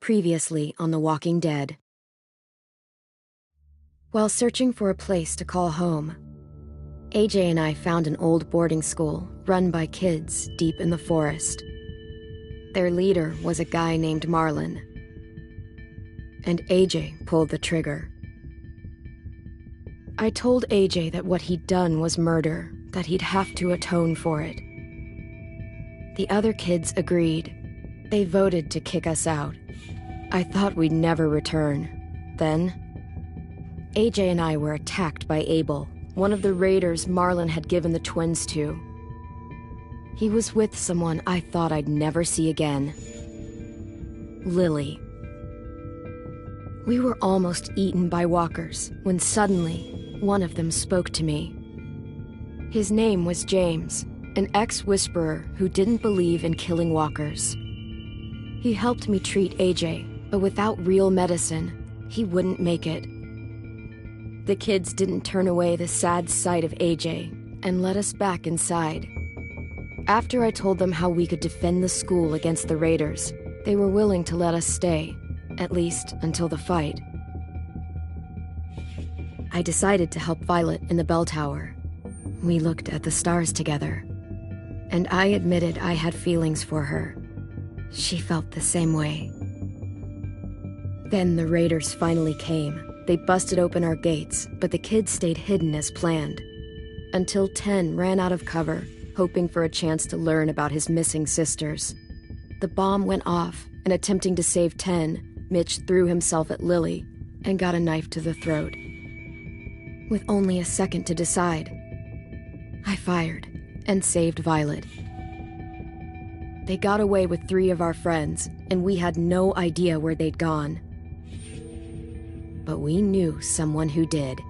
Previously on The Walking Dead. While searching for a place to call home, AJ and I found an old boarding school run by kids deep in the forest. Their leader was a guy named Marlon, and AJ pulled the trigger. I told AJ that what he'd done was murder, that he'd have to atone for it. The other kids agreed. They voted to kick us out. I thought we'd never return. Then, AJ and I were attacked by Abel, one of the raiders Marlon had given the twins to. He was with someone I thought I'd never see again. Lily. We were almost eaten by walkers when suddenly one of them spoke to me. His name was James, an ex-whisperer who didn't believe in killing walkers. He helped me treat AJ, but without real medicine, he wouldn't make it. The kids didn't turn away the sad sight of AJ and let us back inside. After I told them how we could defend the school against the raiders, they were willing to let us stay, at least until the fight. I decided to help Violet in the bell tower. We looked at the stars together, and I admitted I had feelings for her. She felt the same way. Then the raiders finally came. They busted open our gates, but the kids stayed hidden as planned. Until 10 ran out of cover, hoping for a chance to learn about his missing sisters. The bomb went off, and attempting to save 10, Mitch threw himself at Lily and got a knife to the throat. With only a second to decide, I fired and saved Violet. They got away with 3 of our friends, and we had no idea where they'd gone. But we knew someone who did.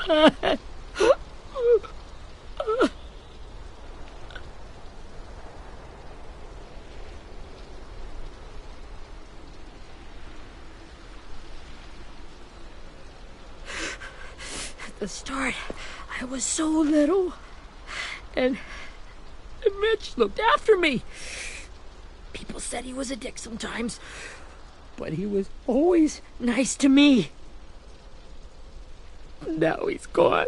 At the start, I was so little, and Mitch looked after me. People said he was a dick sometimes, but he was always nice to me. Now he's gone.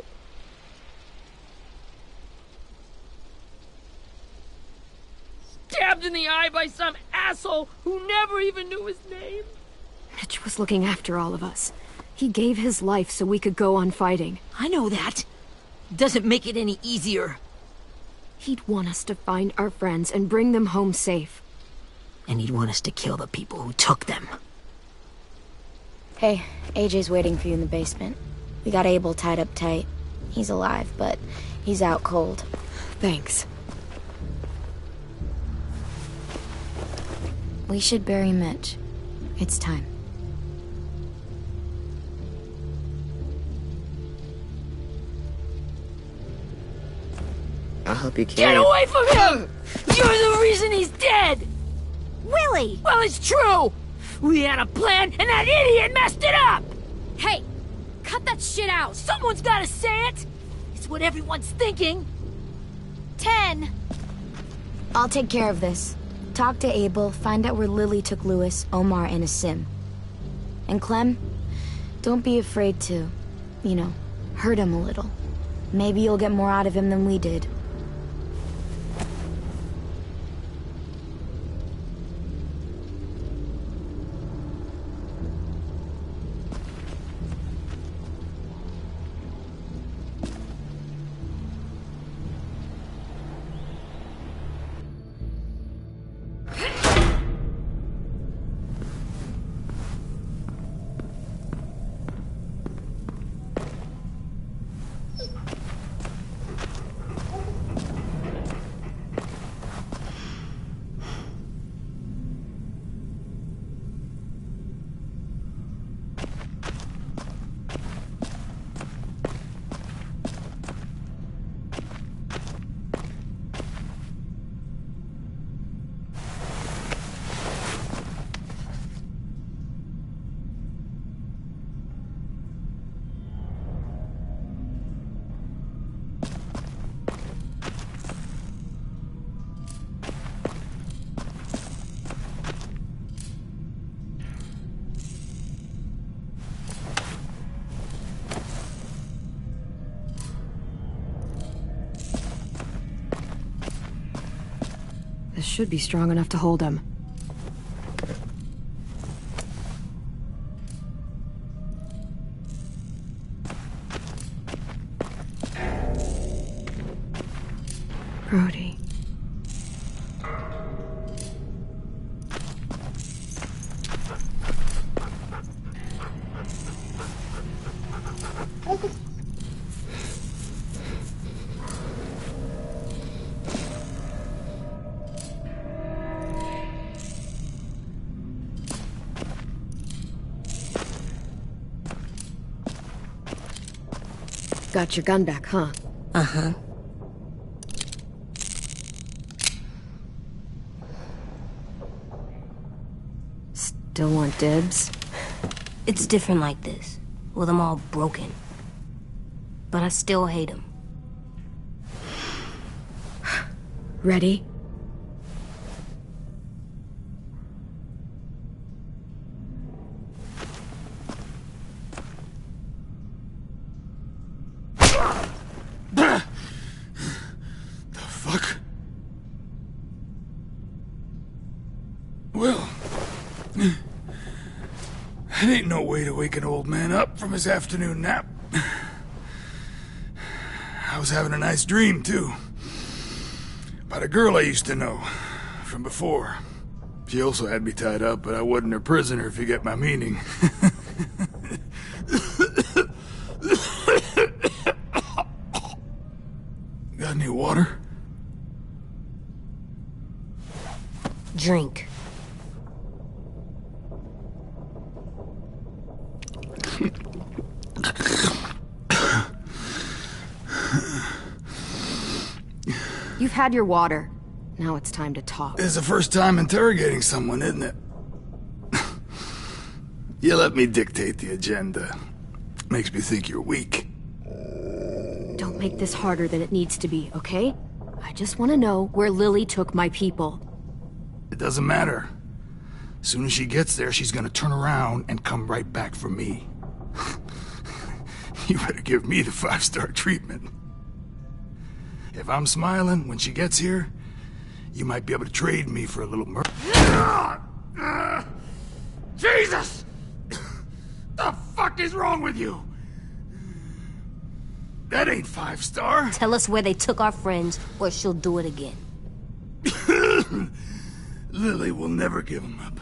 Stabbed in the eye by some asshole who never even knew his name. Mitch was looking after all of us. He gave his life so we could go on fighting. I know that. Doesn't make it any easier. He'd want us to find our friends and bring them home safe. And he'd want us to kill the people who took them. Hey, AJ's waiting for you in the basement. We got Abel tied up tight. He's alive, but he's out cold. Thanks. We should bury Mitch. It's time. I'll help you carry Get away from him! You're the reason he's dead! Willie! Well, it's true! We had a plan, and that idiot messed it up! Hey! Cut that shit out! Someone's gotta say it! It's what everyone's thinking. 10, I'll take care of this. Talk to Abel, find out where Lily took Lewis, Omar, and Asim. And Clem, don't be afraid to, hurt him a little. Maybe you'll get more out of him than we did. This should be strong enough to hold him. Brody. Got your gun back, huh? Uh-huh. Still want dibs? It's different like this, with them all broken. But I still hate them. Ready? Well, that ain't no way to wake an old man up from his afternoon nap. I was having a nice dream, too. About a girl I used to know from before. She also had me tied up, but I wasn't her prisoner, if you get my meaning. Got any water? Drink. You've had your water. Now it's time to talk. It's the first time interrogating someone, isn't it? You let me dictate the agenda. Makes me think you're weak. Don't make this harder than it needs to be, okay? I just want to know where Lily took my people. It doesn't matter. As soon as she gets there, she's gonna turn around and come right back for me. You better give me the 5-star treatment. If I'm smiling when she gets here, you might be able to trade me for a little Jesus! The fuck is wrong with you? That ain't 5-star. Tell us where they took our friends, or she'll do it again. Lily will never give them up.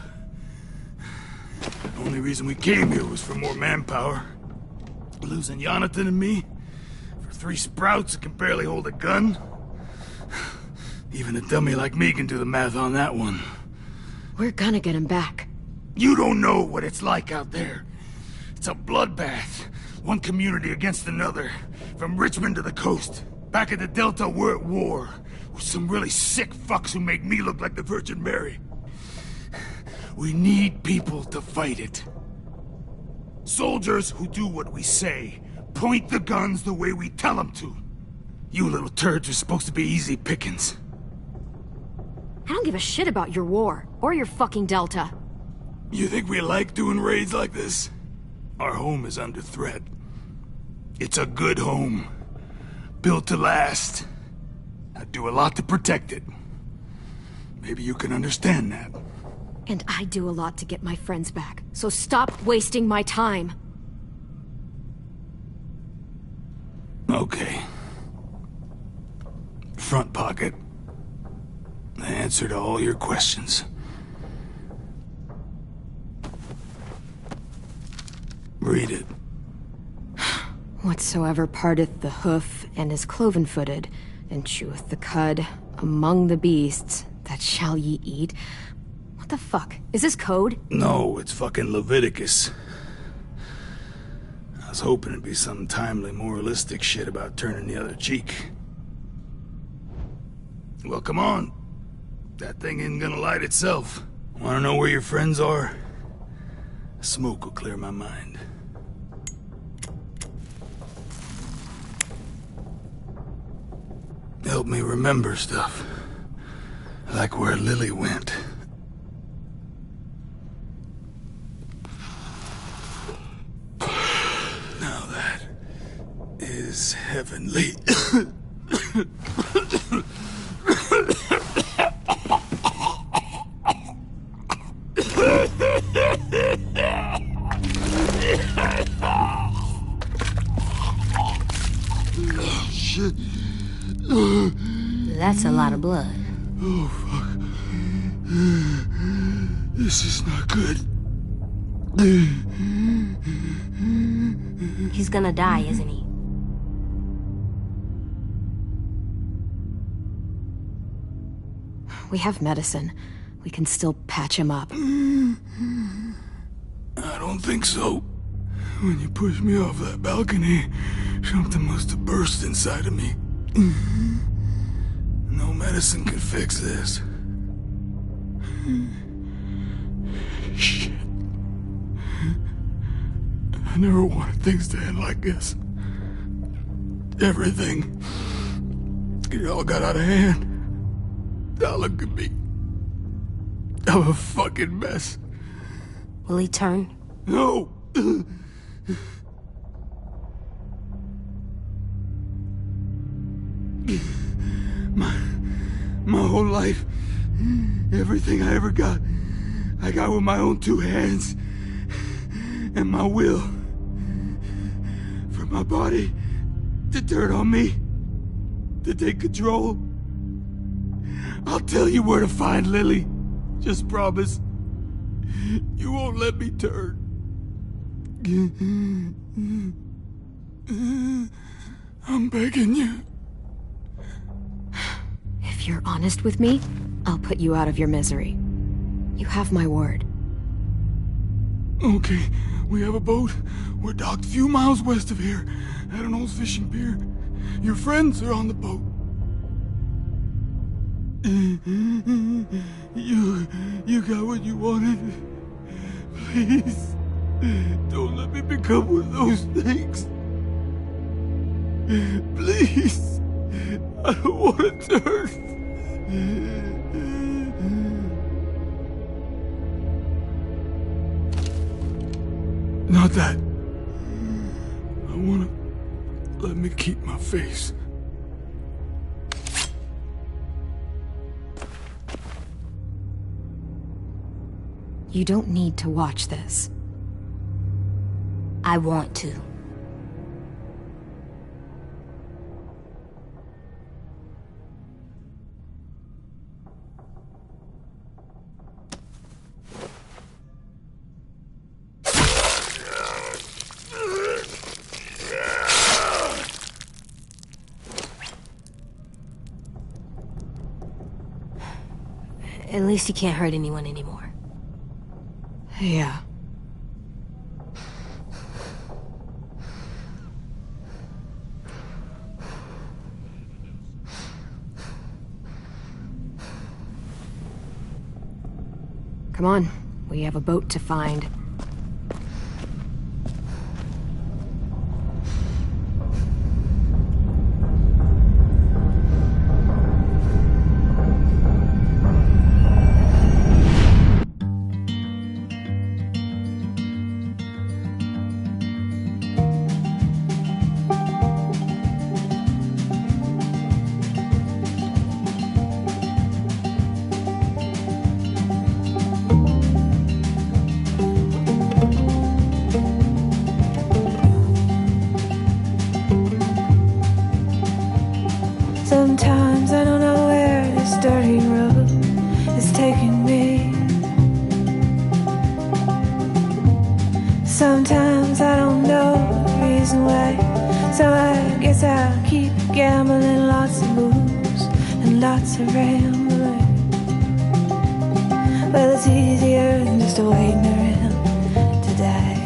The only reason we came here was for more manpower. Losing Jonathan and me for 3 sprouts that can barely hold a gun. Even a dummy like me can do the math on that one. We're gonna get him back. You don't know what it's like out there. It's a bloodbath. One community against another. From Richmond to the coast. Back at the Delta, we're at war. With some really sick fucks who make me look like the Virgin Mary. We need people to fight it. Soldiers who do what we say. Point the guns the way we tell them to. You little turds are supposed to be easy pickings. I don't give a shit about your war, or your fucking Delta. You think we like doing raids like this? Our home is under threat. It's a good home. Built to last. I do a lot to protect it. Maybe you can understand that. And I do a lot to get my friends back, so stop wasting my time. Okay. Front pocket. The answer to all your questions. Read it. Whatsoever parteth the hoof and is cloven-footed, and cheweth the cud among the beasts, that shall ye eat. What the fuck? Is this code? No, it's fucking Leviticus. I was hoping it'd be some timely moralistic shit about turning the other cheek. Well, come on. That thing isn't gonna light itself. Wanna know where your friends are? Smoke will clear my mind. Help me remember stuff. Like where Lily went. Now that is heavenly. Shit. That's a lot of blood. Oh, fuck. This is not good. He's gonna die, isn't he? We have medicine. We can still patch him up. I don't think so. When you pushed me off that balcony, something must have burst inside of me. No medicine could fix this. Shit. I never wanted things to end like this. Everything. It all got out of hand. Now look at me. I'm a fucking mess. Will he turn? No! My whole life, everything I ever got, I got with my own two hands and my will. For my body to turn on me, to take control. I'll tell you where to find Lily. Just promise. You won't let me turn. I'm begging you. If you're honest with me, I'll put you out of your misery. You have my word. Okay, we have a boat. We're docked a few miles west of here, at an old fishing pier. Your friends are on the boat. You got what you wanted. Please, don't let me become one of those things. Please, I don't want to turn. Not that. I want to let me keep my face. You don't need to watch this. I want to. At least he can't hurt anyone anymore. Yeah. Come on, we have a boat to find. Sometimes I don't know the reason why, so I guess I'll keep gambling. Lots of moves and lots of rambling. Well, it's easier than just waiting around to die.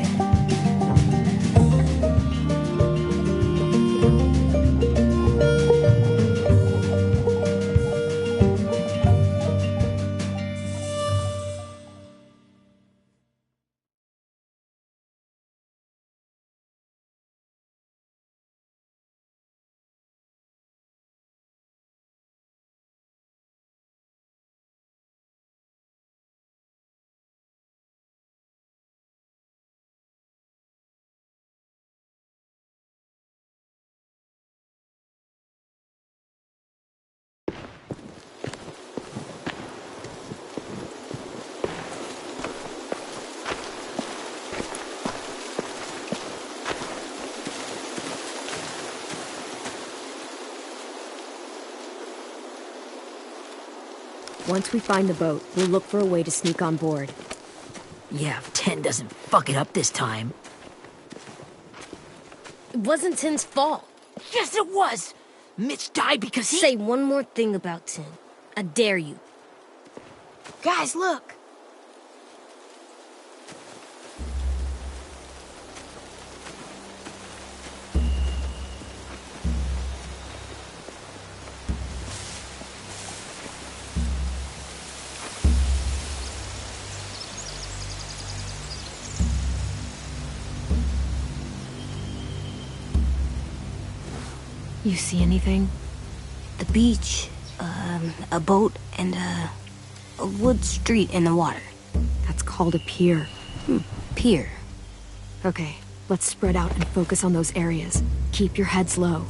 Once we find the boat, we'll look for a way to sneak on board. Yeah, if 10 doesn't fuck it up this time. It wasn't Tin's fault. Yes, it was! Mitch died because he... Say one more thing about Tin. I dare you. Guys, look! You see anything? The beach, a boat, and a wood street in the water. That's called a pier. Pier. Okay, let's spread out and focus on those areas. Keep your heads low.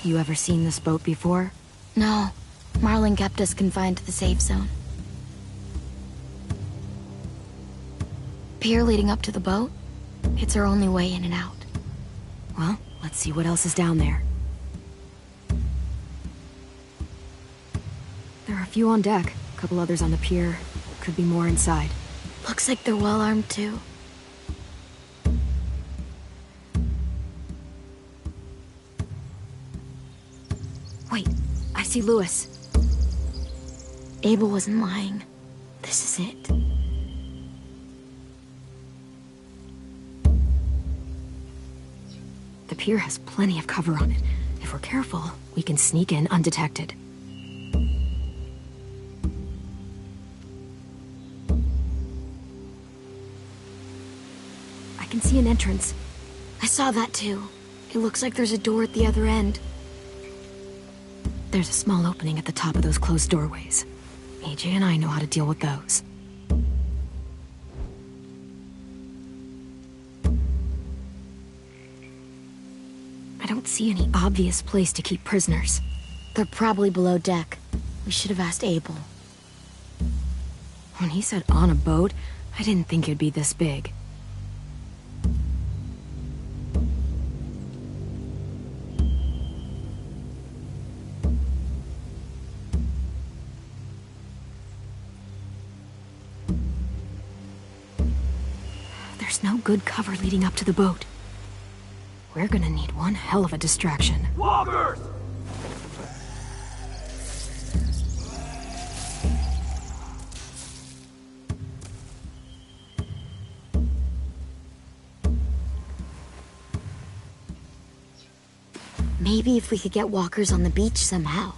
You ever seen this boat before? No. Marlin kept us confined to the safe zone. Pier leading up to the boat? It's our only way in and out. Well, let's see what else is down there. There are a few on deck, a couple others on the pier. Could be more inside. Looks like they're well armed too. Wait, I see Lewis. Abel wasn't lying. This is it. The pier has plenty of cover on it. If we're careful, we can sneak in undetected. I can see an entrance. I saw that too. It looks like there's a door at the other end. There's a small opening at the top of those closed doorways. AJ and I know how to deal with those. I don't see any obvious place to keep prisoners. They're probably below deck. We should have asked Abel. When he said on a boat, I didn't think it'd be this big. There's no good cover leading up to the boat. We're gonna need one hell of a distraction. Walkers! Maybe if we could get walkers on the beach somehow.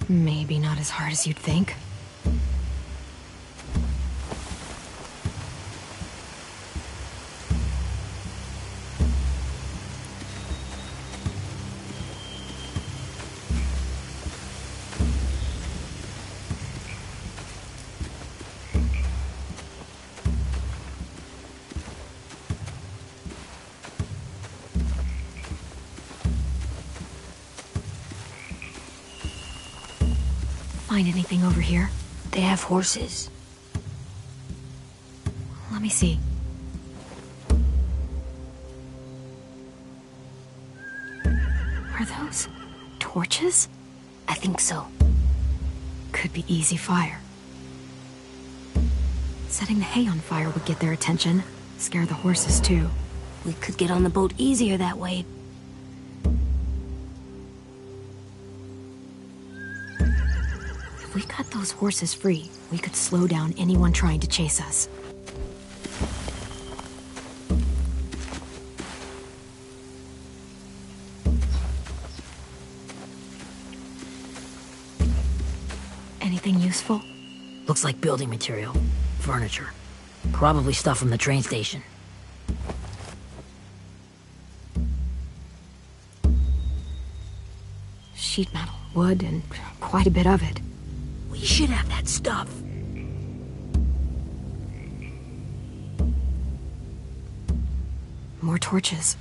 Maybe not as hard as you'd think. find anything over here. They have horses. Let me see. Are those torches? I think so. Could be easy fire. Setting the hay on fire would get their attention. Scare the horses, too. We could get on the boat easier that way. If we cut those horses free, we could slow down anyone trying to chase us. Anything useful? Looks like building material. Furniture. Probably stuff from the train station. Sheet metal, wood, and quite a bit of it. We should have that stuff. More torches.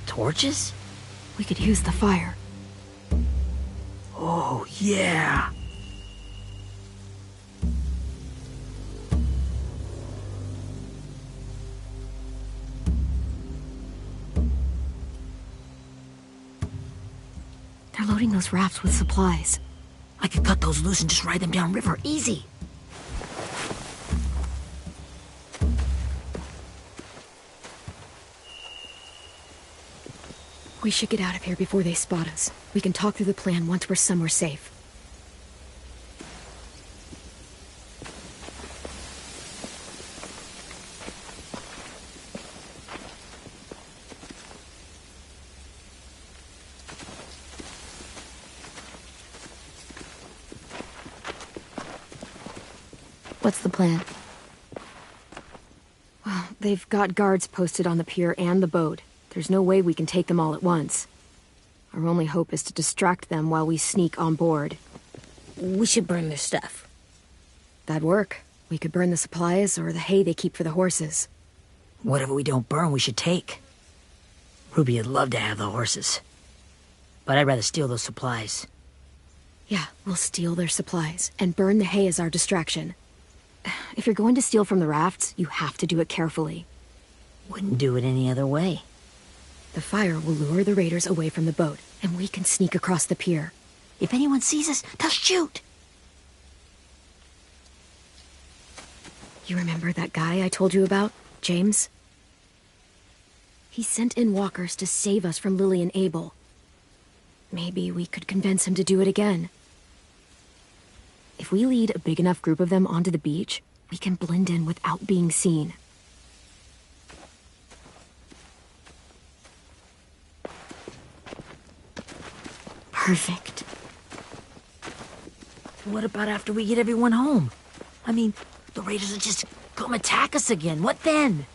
Torches? We could use the fire. Oh, yeah. They're loading those rafts with supplies. I could cut those loose and just ride them downriver. Easy. We should get out of here before they spot us. We can talk through the plan once we're somewhere safe. What's the plan? Well, they've got guards posted on the pier and the boat. There's no way we can take them all at once. Our only hope is to distract them while we sneak on board. We should burn their stuff. That'd work. We could burn the supplies or the hay they keep for the horses. Whatever we don't burn, we should take. Ruby would love to have the horses. But I'd rather steal those supplies. Yeah, we'll steal their supplies and burn the hay as our distraction. If you're going to steal from the rafts, you have to do it carefully. Wouldn't do it any other way. The fire will lure the raiders away from the boat, and we can sneak across the pier. If anyone sees us, they'll shoot. You remember that guy I told you about, James? He sent in walkers to save us from Lily and Abel. Maybe we could convince him to do it again. If we lead a big enough group of them onto the beach, we can blend in without being seen. Perfect. What about after we get everyone home? I mean, the raiders will just come attack us again. What then?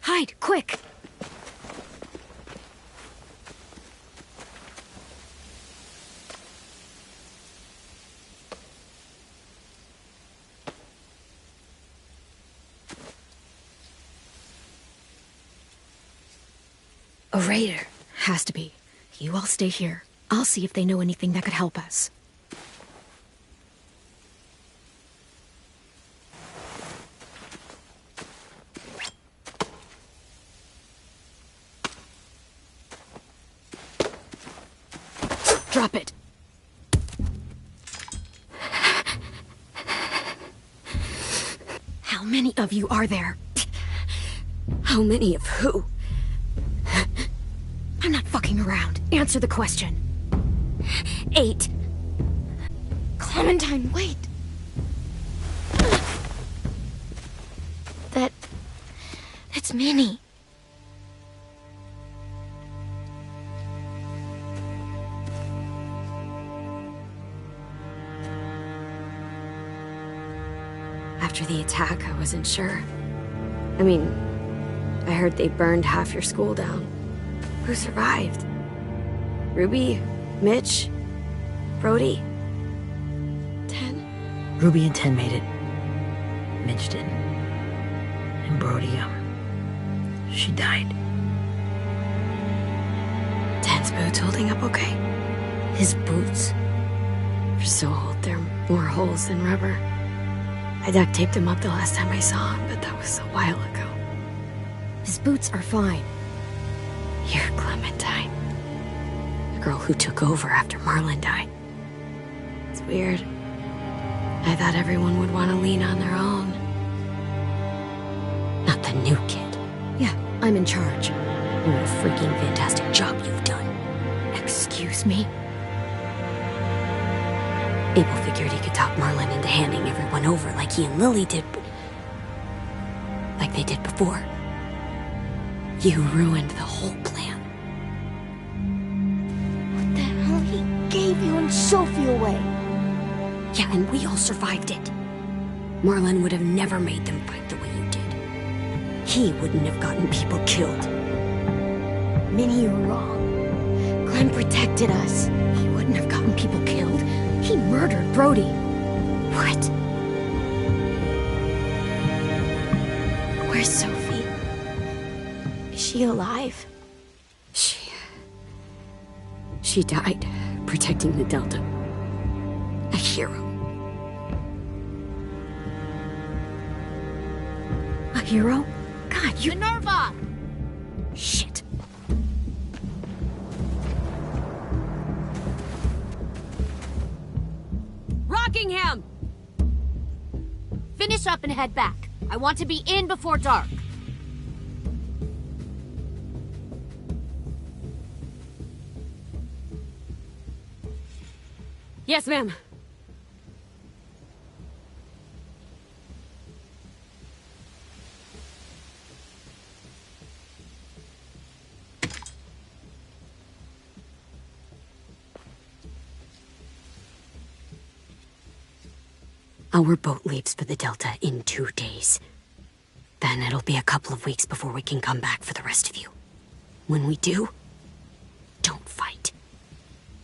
Hide, quick! A raider. Has to be. You all stay here. I'll see if they know anything that could help us. Drop it. How many of you are there? How many of who? I'm not fucking around. Answer the question. 8. Clementine, wait. That's Minnie. After the attack, I wasn't sure. I mean, I heard they burned half your school down. Who survived? Ruby? Mitch? Brody? 10? Ruby and 10 made it. Mitch didn't. And Brody, she died. 10's boots holding up okay? His boots. They're so old, there are more holes than rubber. I duct taped him up the last time I saw him, but that was a while ago. His boots are fine. You're Clementine. The girl who took over after Marlon died. It's weird. I thought everyone would want to lean on their own. Not the new kid. Yeah, I'm in charge. What a freaking fantastic job you've done. Excuse me? Abel figured he could talk Marlon into handing everyone over like he and Lily did, but... like they did before. You ruined the whole plan. What the hell? He gave you and Sophie away. Yeah, and we all survived it. Marlon would have never made them fight the way you did. He wouldn't have gotten people killed. Minnie, you're wrong. Clem protected us. He wouldn't have gotten people killed. He murdered Brody. What? Where's Sophie? Is she alive? She died protecting the Delta. A hero. A hero? God, you... Minerva! Shit. Rockingham! Finish up and head back. I want to be in before dark. Yes, ma'am. Our boat leaves for the Delta in 2 days. Then it'll be a couple of weeks before we can come back for the rest of you. When we do, don't fight.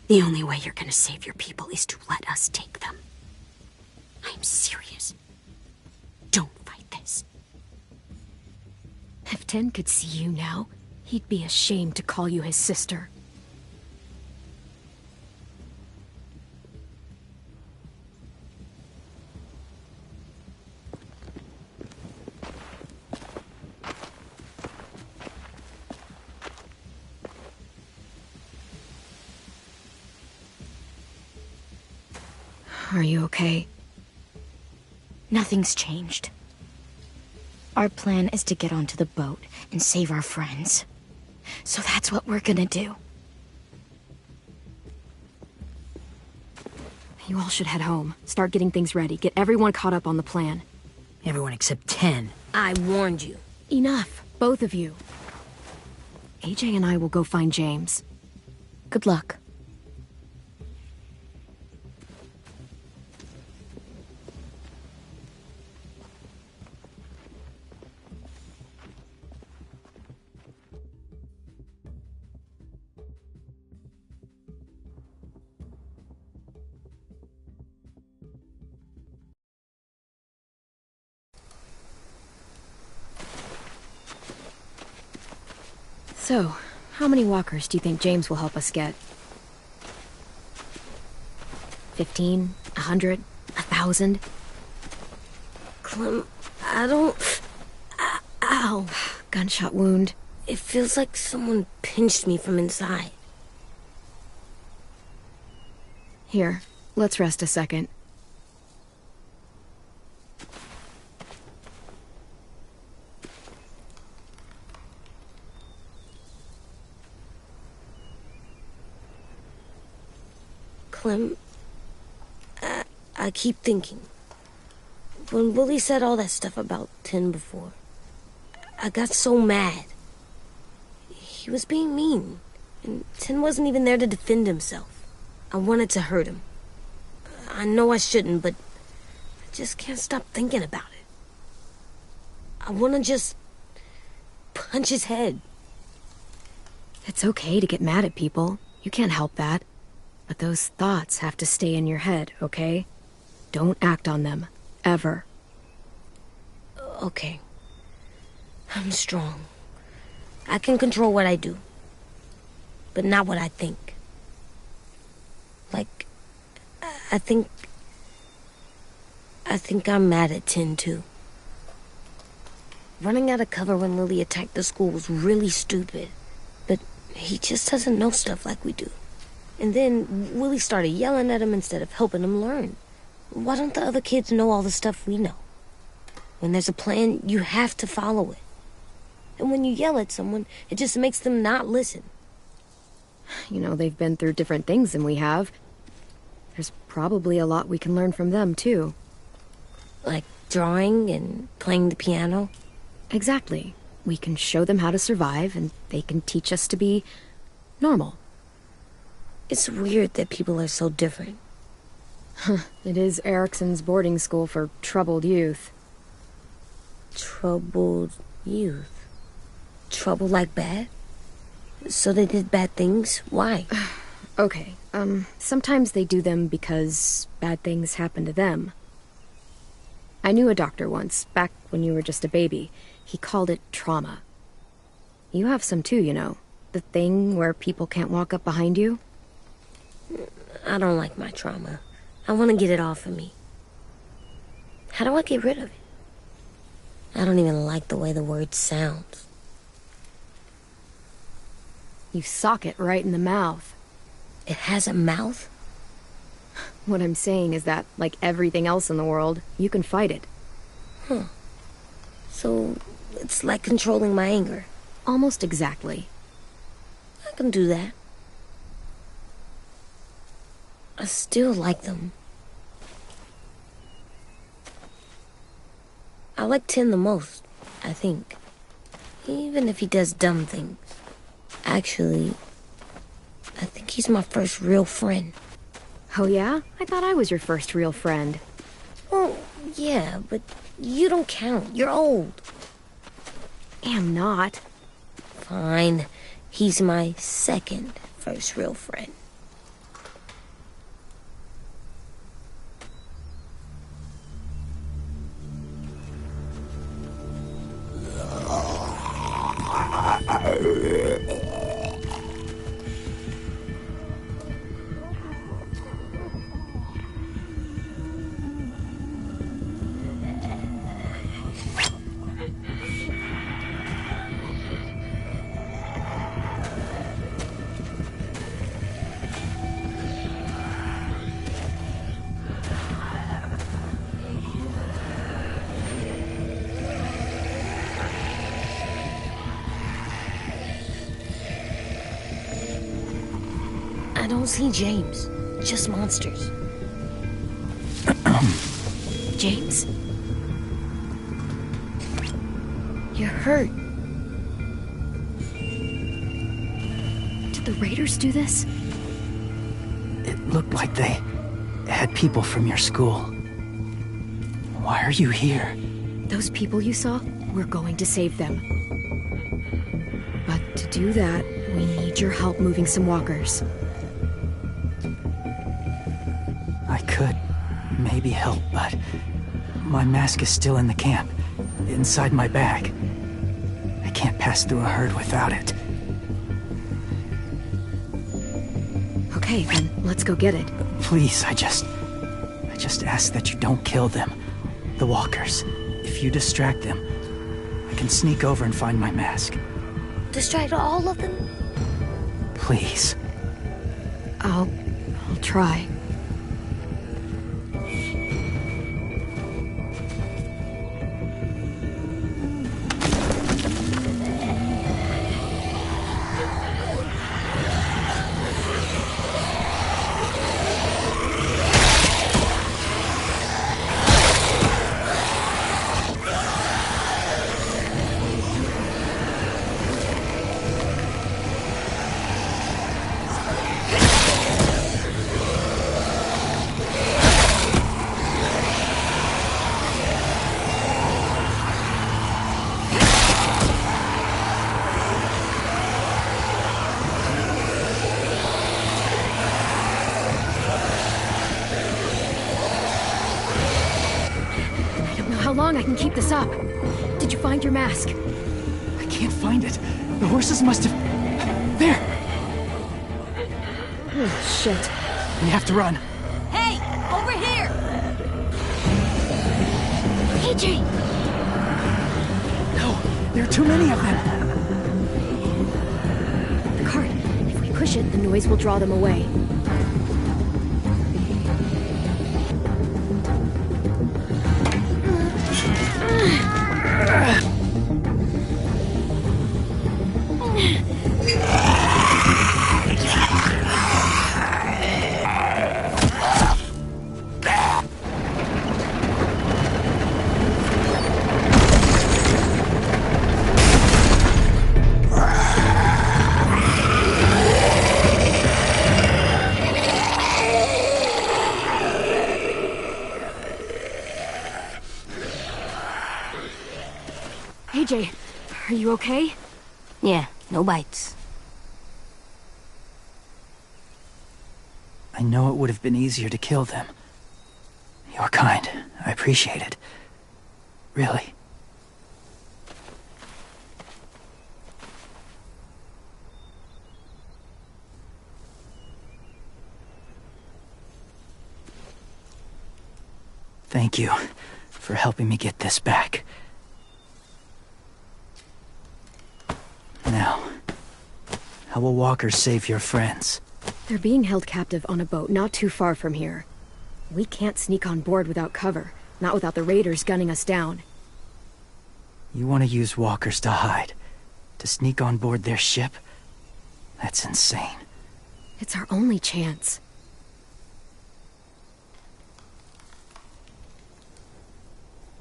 The only way you're gonna save your people is to let us take them. I'm serious. Don't fight this. If Ten could see you now, he'd be ashamed to call you his sister. Are you okay? Nothing's changed. Our plan is to get onto the boat and save our friends. So that's what we're gonna do. You all should head home. Start getting things ready. Get everyone caught up on the plan. Everyone except 10. I warned you. Enough, both of you. AJ and I will go find James. Good luck. So, how many walkers do you think James will help us get? 15? 100? 1,000? Clem, I don't... Ow. Gunshot wound. It feels like someone pinched me from inside. Here, let's rest a second. Clem, I keep thinking. When Willie said all that stuff about Tin before, I got so mad. He was being mean, and Tin wasn't even there to defend himself. I wanted to hurt him. I know I shouldn't, but I just can't stop thinking about it. I want to just punch his head. It's okay to get mad at people. You can't help that. But those thoughts have to stay in your head, okay? Don't act on them. Ever. Okay. I'm strong. I can control what I do. But not what I think. I think I'm mad at Tin, too. Running out of cover when Lily attacked the school was really stupid. But he just doesn't know stuff like we do. And then Willie started yelling at him instead of helping him learn. Why don't the other kids know all the stuff we know? When there's a plan, you have to follow it. And when you yell at someone, it just makes them not listen. You know, they've been through different things than we have. There's probably a lot we can learn from them, too. Like drawing and playing the piano? Exactly. We can show them how to survive, and they can teach us to be normal. It's weird that people are so different. It is Erickson's boarding school for troubled youth. Troubled youth? Trouble like bad? So they did bad things? Why? Okay, sometimes they do them because bad things happen to them. I knew a doctor once, back when you were just a baby. He called it trauma. You have some too, you know. The thing where people can't walk up behind you. I don't like my trauma. I want to get it off of me. How do I get rid of it? I don't even like the way the word sounds. You sock it right in the mouth. It has a mouth? What I'm saying is that, like everything else in the world, you can fight it. Huh. So, it's like controlling my anger. Almost exactly. I can do that. I still like them. I like Tin the most, I think. Even if he does dumb things. Actually, I think he's my first real friend. Oh yeah? I thought I was your first real friend. Well, yeah, but you don't count. You're old. Am not. Fine. He's my second first real friend. I don't see James, just monsters. James? You're hurt. Did the Raiders do this? It looked like they had people from your school. Why are you here? Those people you saw, we're going to save them. But to do that, we need your help moving some walkers. I could maybe help, but my mask is still in the camp, inside my bag. I can't pass through a herd without it. Okay, then let's go get it. Please, I just ask that you don't kill them. The walkers. If you distract them, I can sneak over and find my mask. Distract all of them? Please. I'll try. How long I can keep this up? Did you find your mask? I can't find it. The horses must have... There! Oh, shit. We have to run. Hey! Right here! AJ! No, there are too many of them. The cart. If we push it, the noise will draw them away. AJ, are you okay? Yeah, no bites. I know it would have been easier to kill them. You're kind. I appreciate it. Really. Thank you for helping me get this back. Now, how will Walker save your friends? They're being held captive on a boat not too far from here. We can't sneak on board without cover, not without the raiders gunning us down. You want to use walkers to hide? To sneak on board their ship? That's insane. It's our only chance.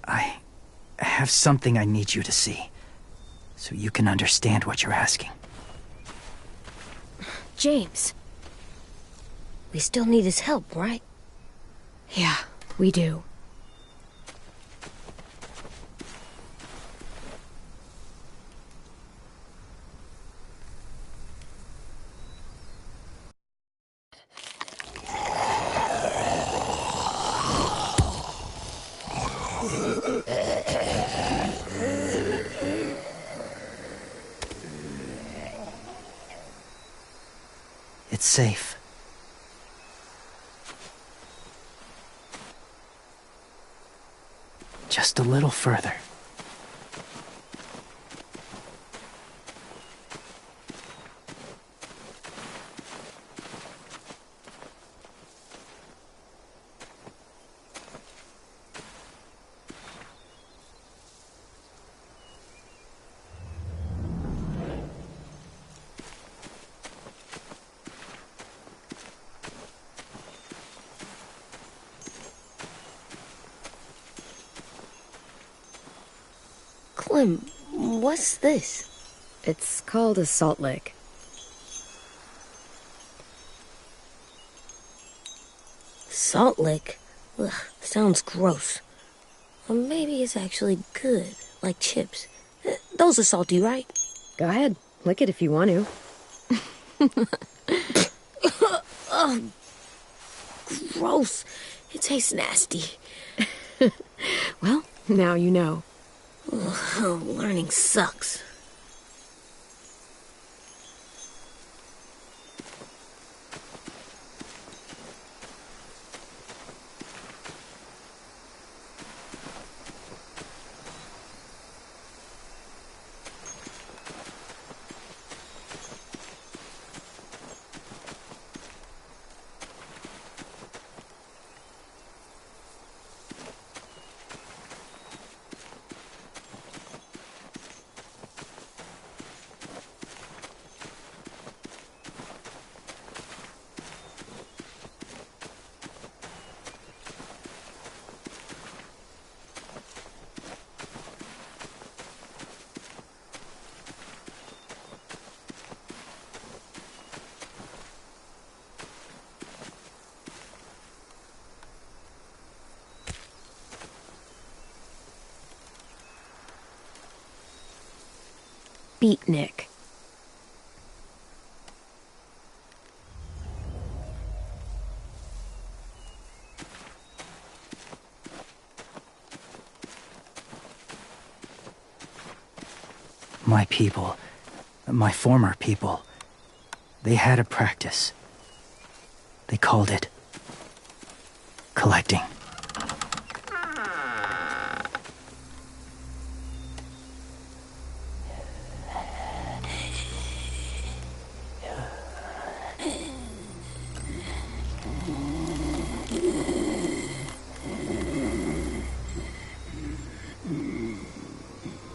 I have something I need you to see, so you can understand what you're asking. James. We still need his help, right? Yeah, we do. It's safe. Just a little further. Clem, what's this? It's called a salt lick. Salt lick? Ugh, sounds gross. Or maybe it's actually good, like chips. Those are salty, right? Go ahead, lick it if you want to. Ugh, gross. It tastes nasty. Well, now you know. Ugh, learning sucks. Beatnik. My people, my former people, they had a practice. They called it collecting.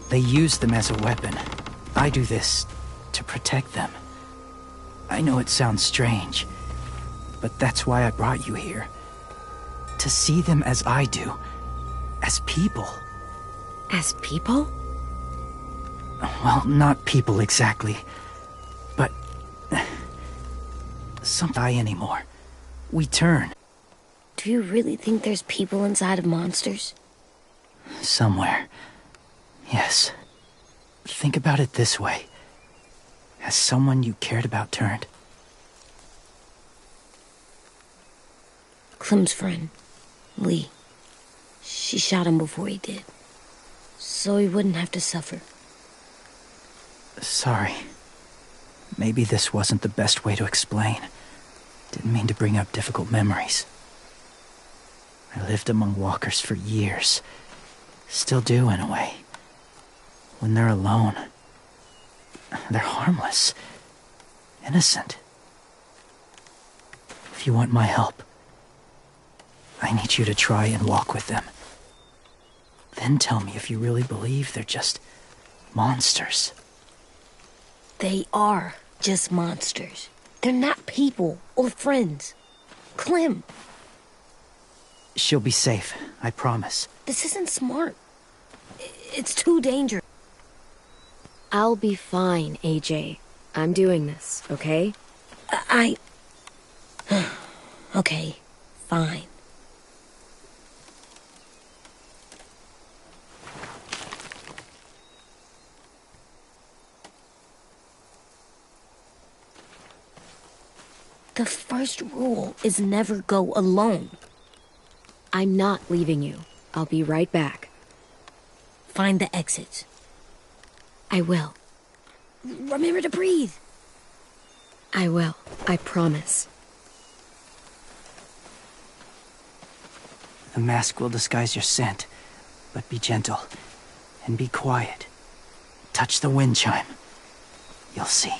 They use them as a weapon. I do this to protect them. I know it sounds strange, but that's why I brought you here. To see them as I do. As people. As people? Well, not people exactly. But... some die anymore. We turn. Do you really think there's people inside of monsters? Somewhere. Yes. Think about it this way. Has someone you cared about turned? Clem's friend, Lee. She shot him before he did. So he wouldn't have to suffer. Sorry. Maybe this wasn't the best way to explain. Didn't mean to bring up difficult memories. I lived among walkers for years. Still do, in a way. When they're alone, they're harmless. Innocent. If you want my help, I need you to try and walk with them. Then tell me if you really believe they're just monsters. They are just monsters. They're not people or friends. Clem, She'll be safe, I promise. this isn't smart. It's too dangerous. I'll be fine, AJ. I'm doing this, okay? Okay, fine. The first rule is never go alone. I'm not leaving you. I'll be right back. Find the exits. I will. Remember to breathe. I will. I promise. The mask will disguise your scent, but be gentle and be quiet. Touch the wind chime. You'll see.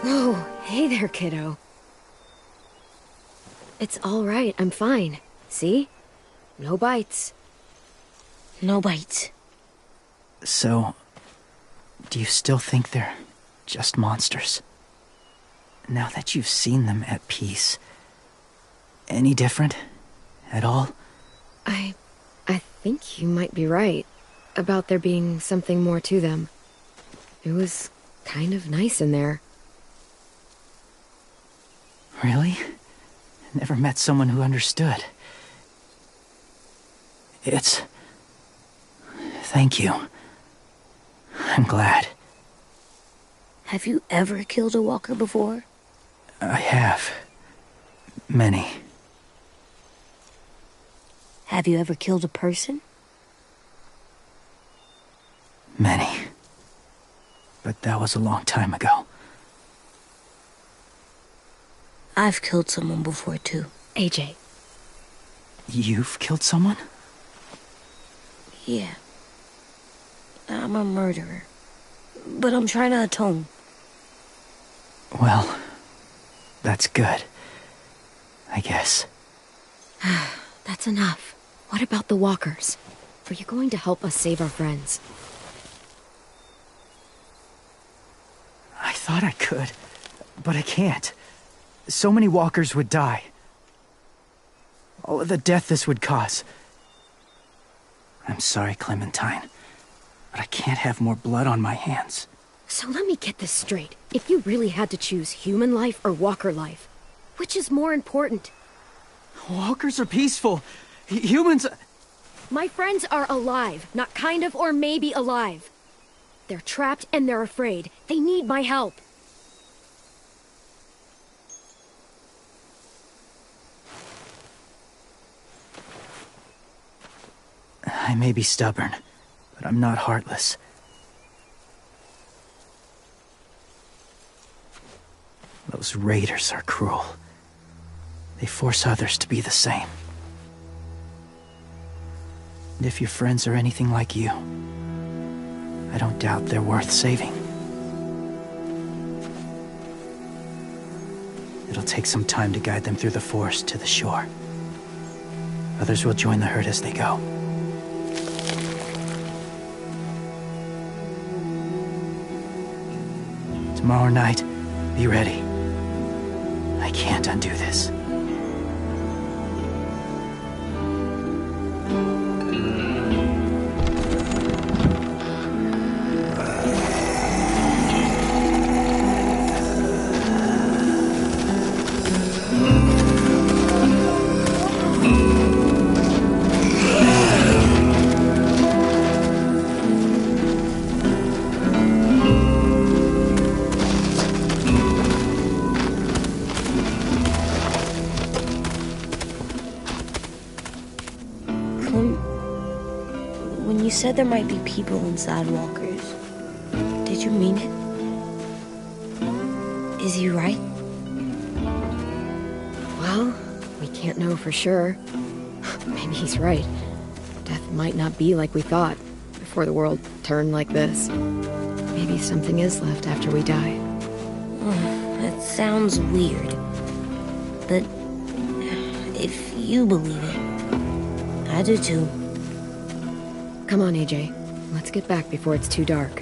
Whoa, hey there, kiddo. It's all right, I'm fine. See? No bites. No bites. So, do you still think they're just monsters? Now that you've seen them at peace, any different at all? I think you might be right about there being something more to them. It was kind of nice in there. Really? Never met someone who understood. Thank you. I'm glad. Have you ever killed a walker before? I have. Many. Have you ever killed a person? Many. But that was a long time ago. I've killed someone before, too. AJ. You've killed someone? Yeah. I'm a murderer. But I'm trying to atone. Well, that's good. I guess. That's enough. What about the walkers? Are you going to help us save our friends? I thought I could, but I can't. So many walkers would die. All of the death this would cause. I'm sorry, Clementine, but I can't have more blood on my hands. So let me get this straight. If you really had to choose human life or walker life, which is more important? Walkers are peaceful. Humans... My friends are alive, not kind of or maybe alive. They're trapped and they're afraid. They need my help. I may be stubborn, but I'm not heartless. Those raiders are cruel. They force others to be the same. And if your friends are anything like you, I don't doubt they're worth saving. It'll take some time to guide them through the forest to the shore. Others will join the herd as they go. Tomorrow night, be ready. I can't undo this. When you said there might be people inside walkers, did you mean it? Is he right? Well, we can't know for sure. Maybe he's right. Death might not be like we thought before the world turned like this. Maybe something is left after we die. That sounds weird. But if you believe it, I do too. Come on, AJ. Let's get back before it's too dark.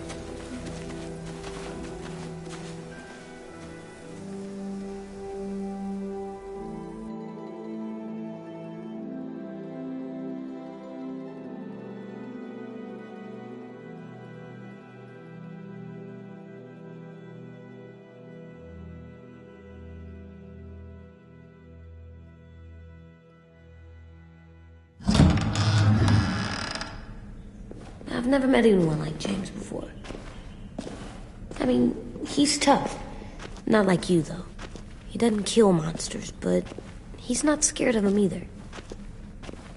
I've never met anyone like James before. I mean, he's tough. Not like you, though. He doesn't kill monsters, but he's not scared of them either.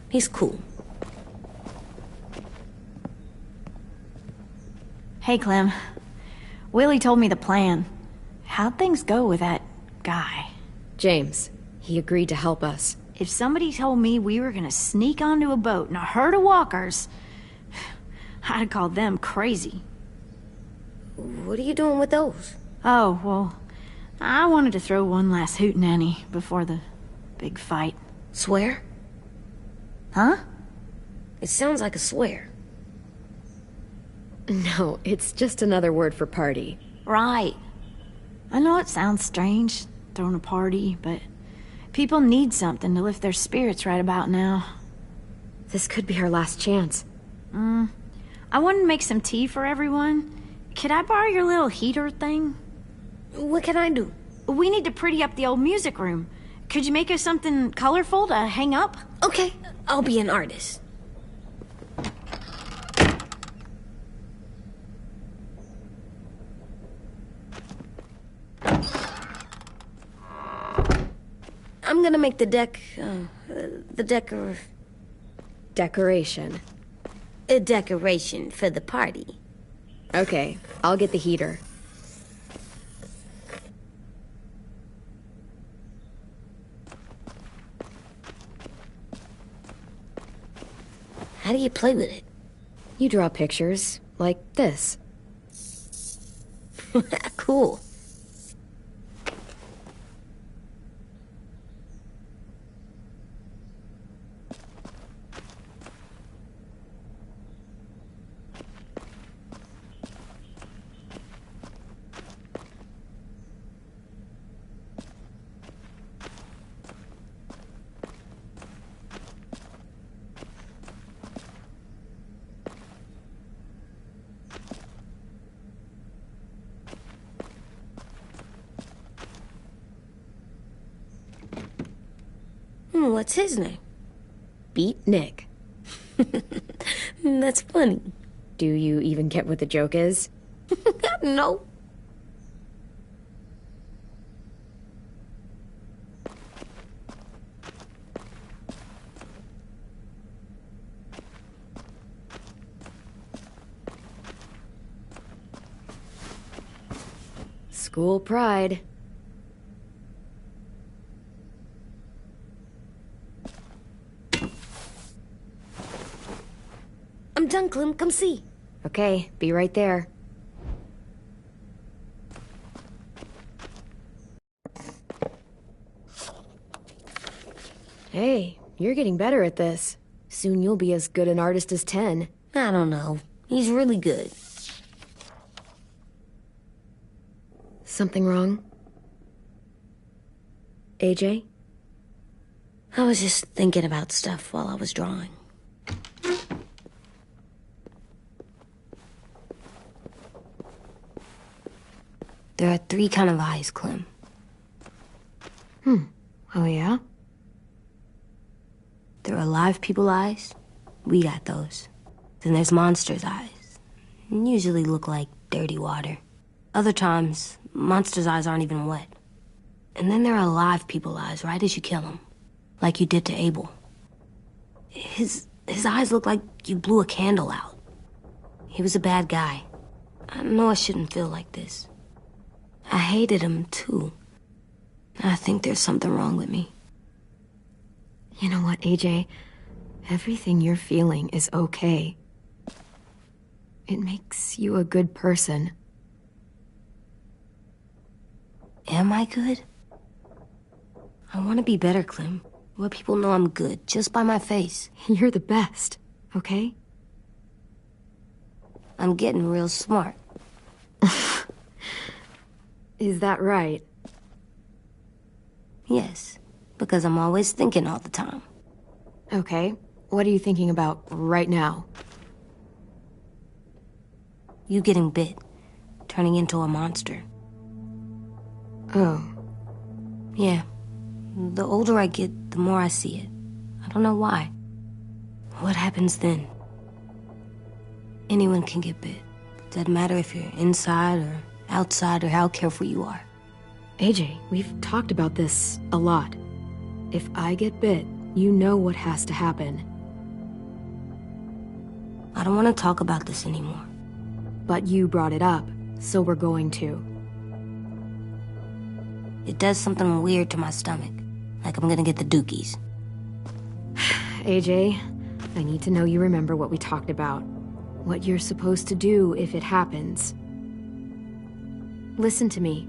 He's cool. Hey, Clem. Willie told me the plan. How'd things go with that guy? James. He agreed to help us. If somebody told me we were gonna sneak onto a boat in a herd of walkers, I'd call them crazy. What are you doing with those? Oh, well, I wanted to throw one last hootenanny before the big fight. Swear? Huh? It sounds like a swear. No, it's just another word for party. Right. I know it sounds strange, throwing a party, but people need something to lift their spirits right about now. This could be our last chance. I wanted to make some tea for everyone. Could I borrow your little heater thing? What can I do? We need to pretty up the old music room. Could you make us something colorful to hang up? Okay, I'll be an artist. I'm gonna make the Decoration. a decoration for the party. Okay, I'll get the heater. How do you play with it? You draw pictures, like this. Cool. What's his name? Beat Nick. That's funny. Do you even get what the joke is? No. School pride. I'm done, Clem. Come see. Okay, be right there. Hey, you're getting better at this. Soon you'll be as good an artist as 10. I don't know. He's really good. Something wrong? AJ? I was just thinking about stuff while I was drawing. There are 3 kinds of eyes, Clem. Oh yeah? There are live people eyes. We got those. Then there's monsters' eyes. Usually look like dirty water. Other times, monsters' eyes aren't even wet. And then there are live people eyes right as you kill them. Like you did to Abel. His eyes look like you blew a candle out. He was a bad guy. I know I shouldn't feel like this. I hated him, too. I think there's something wrong with me. You know what, AJ? Everything you're feeling is okay. It makes you a good person. Am I good? I want to be better, Clem. Let people know I'm good, just by my face. You're the best, okay? I'm getting real smart. Is that right? Yes, because I'm always thinking all the time. Okay, what are you thinking about right now? You getting bit, turning into a monster. Oh. Yeah. The older I get, the more I see it. I don't know why. What happens then? Anyone can get bit. Doesn't matter if you're inside or outside or how careful you are. AJ, we've talked about this a lot. If I get bit, you know what has to happen. I don't want to talk about this anymore. But you brought it up, so we're going to. It does something weird to my stomach. Like I'm gonna get the dookies. AJ, I need to know you remember what we talked about. What you're supposed to do if it happens. Listen to me.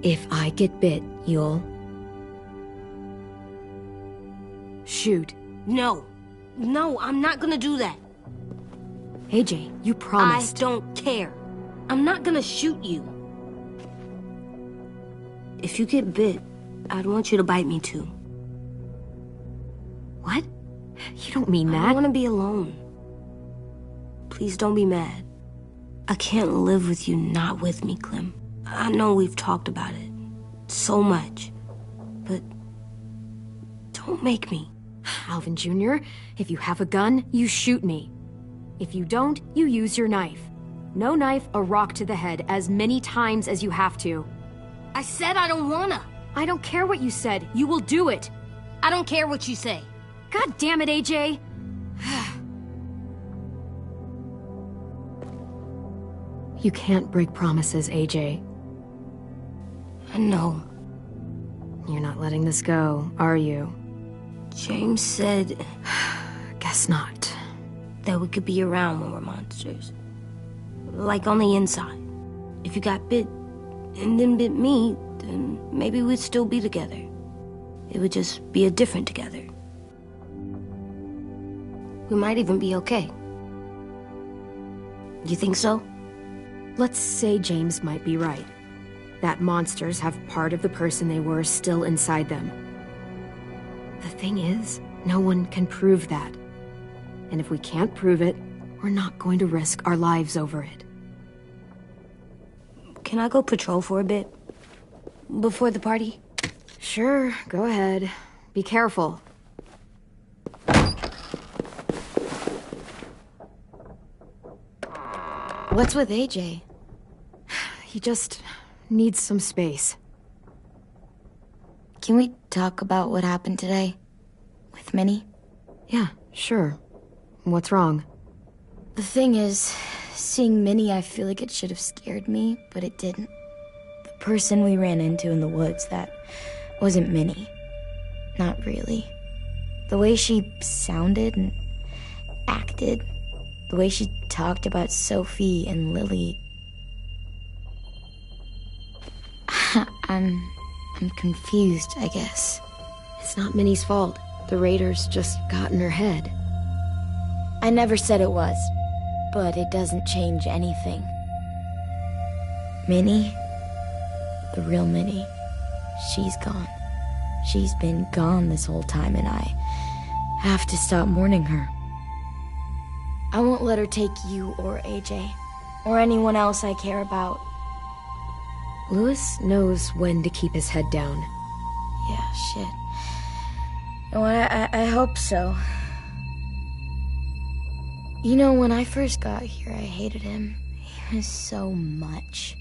If I get bit, you'll... shoot. No. No, I'm not gonna do that. AJ, you promised. I don't care. I'm not gonna shoot you. If you get bit, I'd want you to bite me too. What? You don't mean I that. don't want to be alone. Please don't be mad. I can't live with you not with me, Clem. I know we've talked about it so much, but don't make me. Alvin Jr., if you have a gun, you shoot me. If you don't, you use your knife. No knife, a rock to the head, as many times as you have to. I said I don't wanna. I don't care what you said. You will do it. I don't care what you say. God damn it, AJ. You can't break promises, AJ. I know. You're not letting this go, are you? James said Guess not. that we could be around when we're monsters. Like on the inside. If you got bit and then bit me, then maybe we'd still be together. It would just be a different together. We might even be okay. You think so? Let's say James might be right. That monsters have part of the person they were still inside them. The thing is, no one can prove that. And if we can't prove it, we're not going to risk our lives over it. Can I go patrol for a bit? Before the party? Sure, go ahead. Be careful. What's with AJ? He just needs some space. Can we talk about what happened today? With Minnie? Yeah, sure. What's wrong? The thing is, seeing Minnie, I feel like it should have scared me, but it didn't. The person we ran into in the woods, that wasn't Minnie. Not really. The way she sounded and acted, the way she talked about Sophie and Lily. I'm confused, I guess. It's not Minnie's fault. The raiders just got in her head. I never said it was, but it doesn't change anything. Minnie, the real Minnie, she's gone. She's been gone this whole time, and I have to stop mourning her. I won't let her take you or AJ, or anyone else I care about. Louis knows when to keep his head down. Yeah, shit. Oh, I hope so. You know, when I first got here, I hated him. He was so much.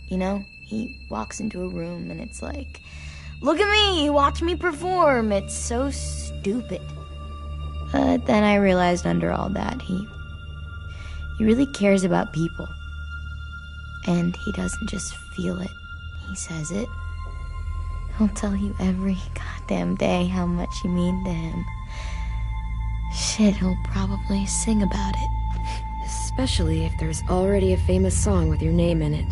You know, he walks into a room and it's like, look at me, watch me perform. It's so stupid. But then I realized under all that, he really cares about people. And he doesn't just feel it, he says it. He'll tell you every goddamn day how much you mean to him. Shit, he'll probably sing about it. Especially if there's already a famous song with your name in it.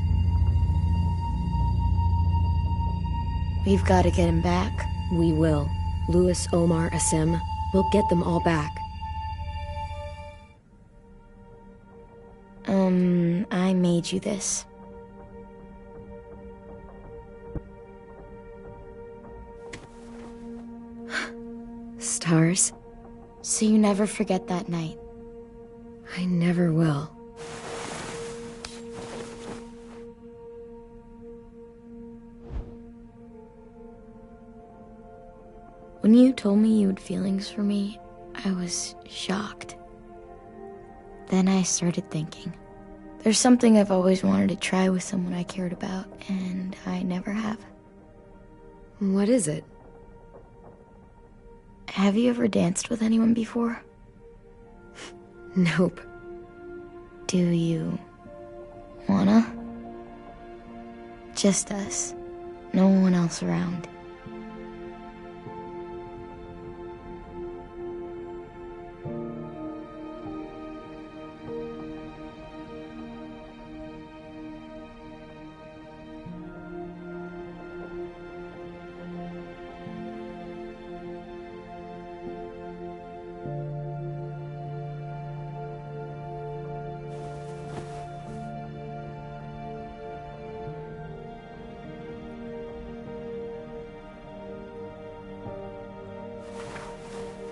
We've got to get him back. We will. Louis, Omar, Asim. We'll get them all back. I made you this. Stars? So you never forget that night. I never will. When you told me you had feelings for me, I was shocked. Then I started thinking. There's something I've always wanted to try with someone I cared about, and I never have. What is it? Have you ever danced with anyone before? Nope. Do you wanna? Just us. No one else around.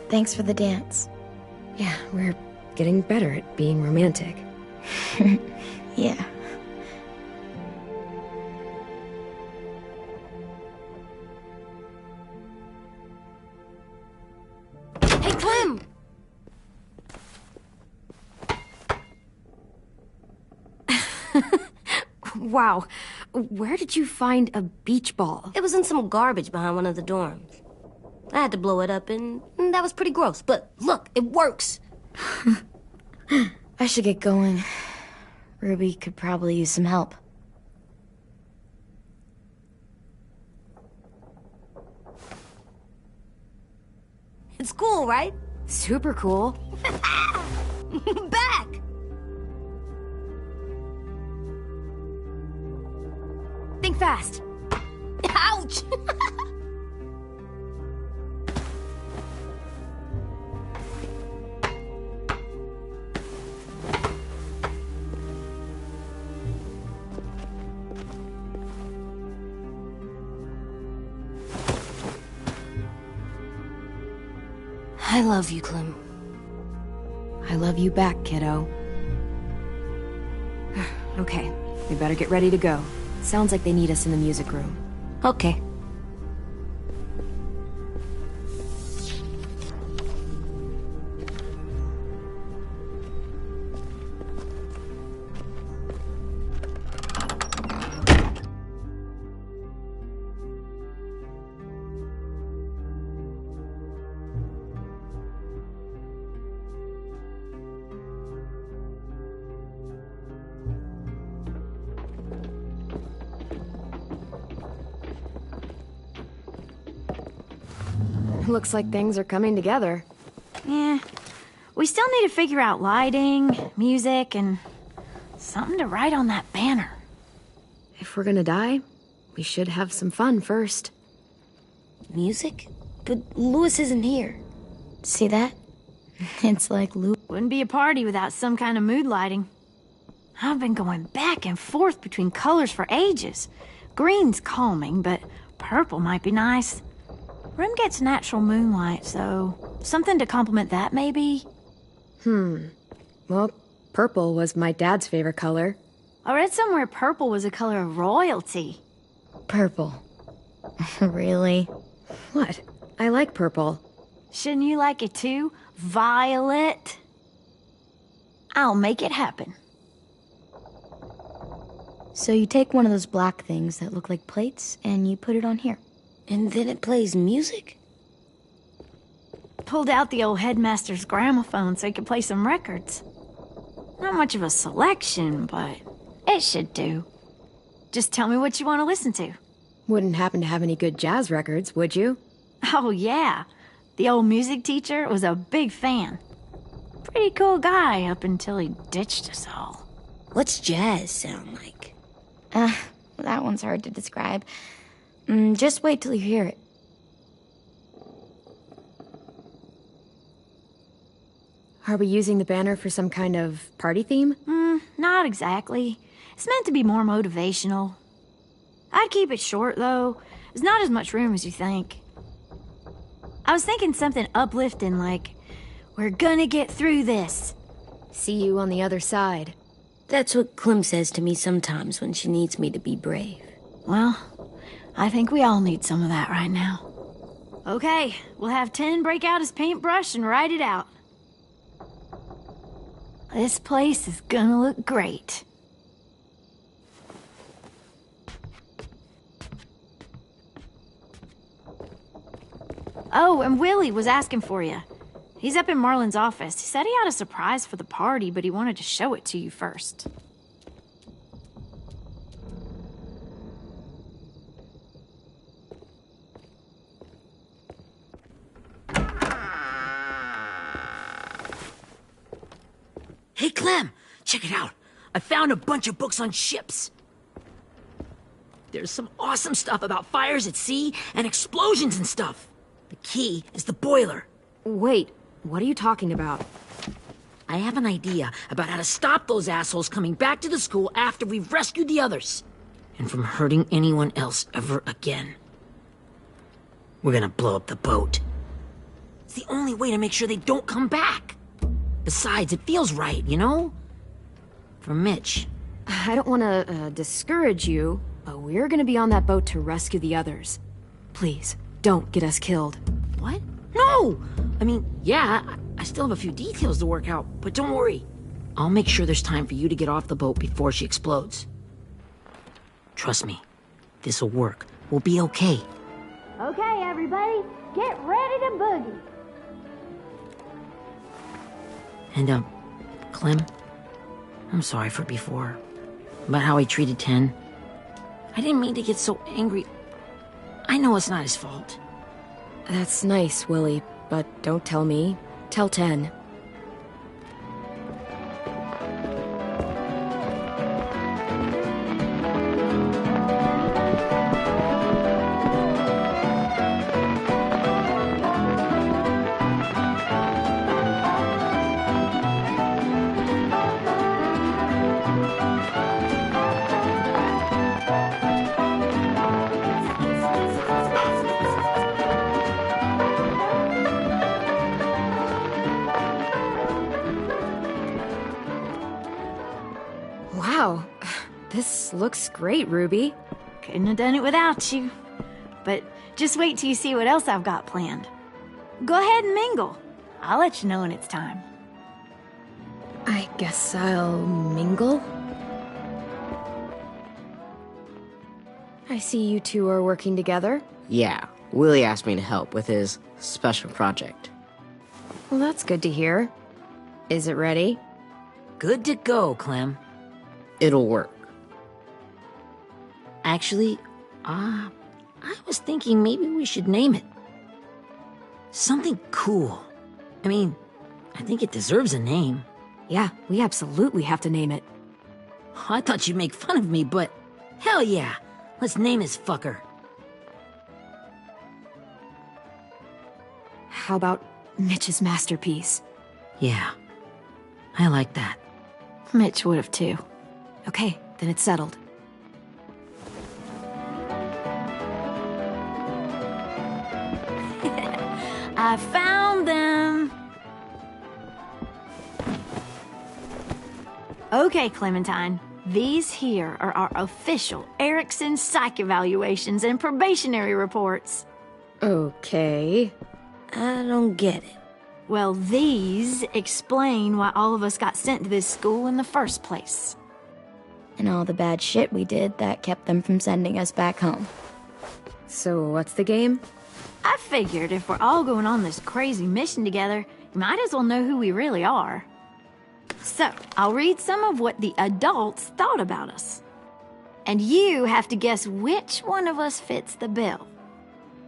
Thanks for the dance. Yeah, we're getting better at being romantic. Yeah. Hey, Clem! Wow, where did you find a beach ball? It was in some garbage behind one of the dorms. I had to blow it up, and that was pretty gross. But look, it works. I should get going. Ruby could probably use some help. It's cool, right? Super cool. Back! Think fast. Ouch! I love you, Clem. I love you back, kiddo. Okay, we better get ready to go. Sounds like they need us in the music room. Okay. Looks like things are coming together. Yeah. We still need to figure out lighting, music, and something to write on that banner. If we're gonna die, we should have some fun first. Music? But Louis isn't here. See that? It's like Wouldn't be a party without some kind of mood lighting. I've been going back and forth between colors for ages. Green's calming, but purple might be nice. Room gets natural moonlight, so something to complement that, maybe? Well, purple was my dad's favorite color. I read somewhere purple was a color of royalty. purple. Really? What? I like purple. Shouldn't you like it too? Violet? I'll make it happen. So you take one of those black things that look like plates and you put it on here. And then it plays music? Pulled out the old headmaster's gramophone so he could play some records. Not much of a selection, but it should do. Just tell me what you want to listen to. Wouldn't happen to have any good jazz records, would you? Oh, yeah. The old music teacher was a big fan. Pretty cool guy up until he ditched us all. What's jazz sound like? That one's hard to describe. Just wait till you hear it. Are we using the banner for some kind of party theme? Not exactly. It's meant to be more motivational. I'd keep it short, though. There's not as much room as you think. I was thinking something uplifting like, "We're gonna get through this." See you on the other side. That's what Clem says to me sometimes when she needs me to be brave. Well, I think we all need some of that right now. Okay, we'll have 10 break out his paintbrush and write it out. This place is gonna look great. Oh, and Willie was asking for you. He's up in Marlin's office. He said he had a surprise for the party, but he wanted to show it to you first. Hey, Clem, check it out. I found a bunch of books on ships. There's some awesome stuff about fires at sea and explosions and stuff. The key is the boiler. Wait, what are you talking about? I have an idea about how to stop those assholes coming back to the school after we've rescued the others. And from hurting anyone else ever again. We're gonna blow up the boat. It's the only way to make sure they don't come back. Besides, it feels right, you know? For Mitch. I don't want to discourage you, but we're gonna be on that boat to rescue the others. Please, don't get us killed. What? No! I mean, yeah, I still have a few details to work out, but don't worry. I'll make sure there's time for you to get off the boat before she explodes. Trust me, this'll work. We'll be okay. Okay, everybody, get ready to boogie. And, Clem, I'm sorry for before. About how he treated Ten. I didn't mean to get so angry. I know it's not his fault. That's nice, Willie, but don't tell me. Tell Ten. Wow, this looks great, Ruby. Couldn't have done it without you. But just wait till you see what else I've got planned. Go ahead and mingle. I'll let you know when it's time. I guess I'll mingle? I see you two are working together. Yeah, Willie asked me to help with his special project. Well, that's good to hear. Is it ready? Good to go, Clem. It'll work. Actually, I was thinking maybe we should name it. Something cool. I mean, I think it deserves a name. Yeah, we absolutely have to name it. I thought you'd make fun of me, but hell yeah. Let's name this fucker. How about Mitch's masterpiece? Yeah, I like that. Mitch would have too. Okay, then it's settled. I found them! Okay, Clementine. These here are our official Erickson psych evaluations and probationary reports. Okay. I don't get it. Well, these explain why all of us got sent to this school in the first place. And all the bad shit we did that kept them from sending us back home. So what's the game? I figured if we're all going on this crazy mission together, you might as well know who we really are. So, I'll read some of what the adults thought about us. And you have to guess which one of us fits the bill.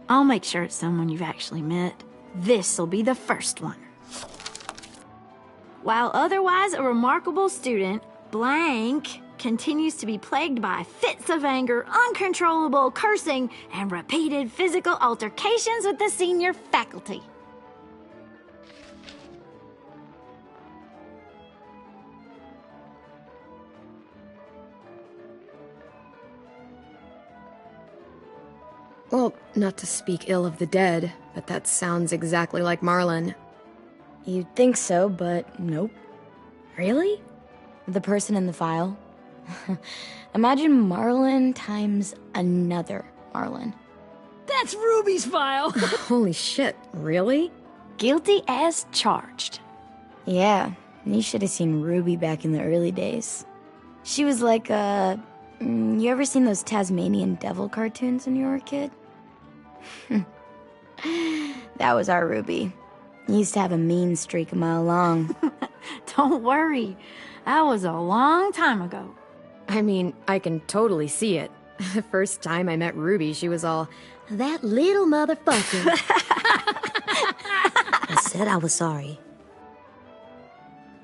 I'll make sure it's someone you've actually met. This'll be the first one. While otherwise a remarkable student, blank continues to be plagued by fits of anger, uncontrollable cursing, and repeated physical altercations with the senior faculty. Well, not to speak ill of the dead, but that sounds exactly like Marlon. You'd think so, but nope. Really? The person in the file. Imagine Marlon times another Marlon. That's Ruby's file! Holy shit, really? Guilty as charged. Yeah, you should have seen Ruby back in the early days. She was like you ever seen those Tasmanian devil cartoons when you were a kid? That was our Ruby. He used to have a mean streak a mile long. Don't worry. That was a long time ago. I mean, I can totally see it. The first time I met Ruby, she was all, "That little motherfucker." I said I was sorry.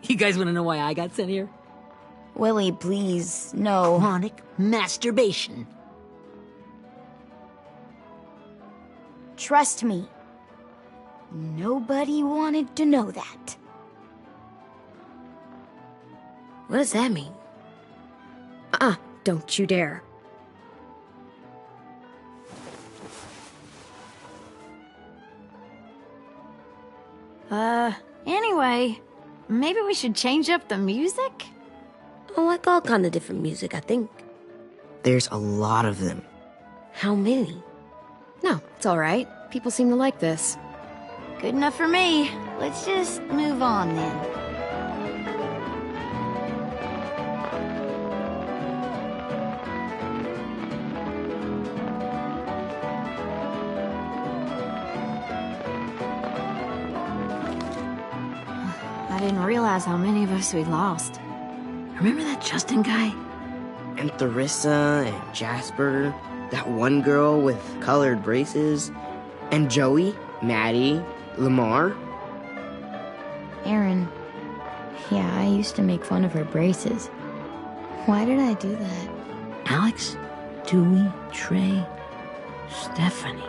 You guys want to know why I got sent here? Willie, please, no. Chronic masturbation. Trust me. Nobody wanted to know that. What does that mean? Don't you dare. Anyway, maybe we should change up the music? I like all kind of different music, I think. There's a lot of them. How many? No, it's all right. People seem to like this. Good enough for me. Let's just move on then. I didn't realize how many of us we'd lost. Remember that Justin guy? And Theresa and Jasper, that one girl with colored braces, and Joey, Maddie, Lamar. Aaron. Yeah, I used to make fun of her braces. Why did I do that? Alex, Dewey, Trey, Stephanie.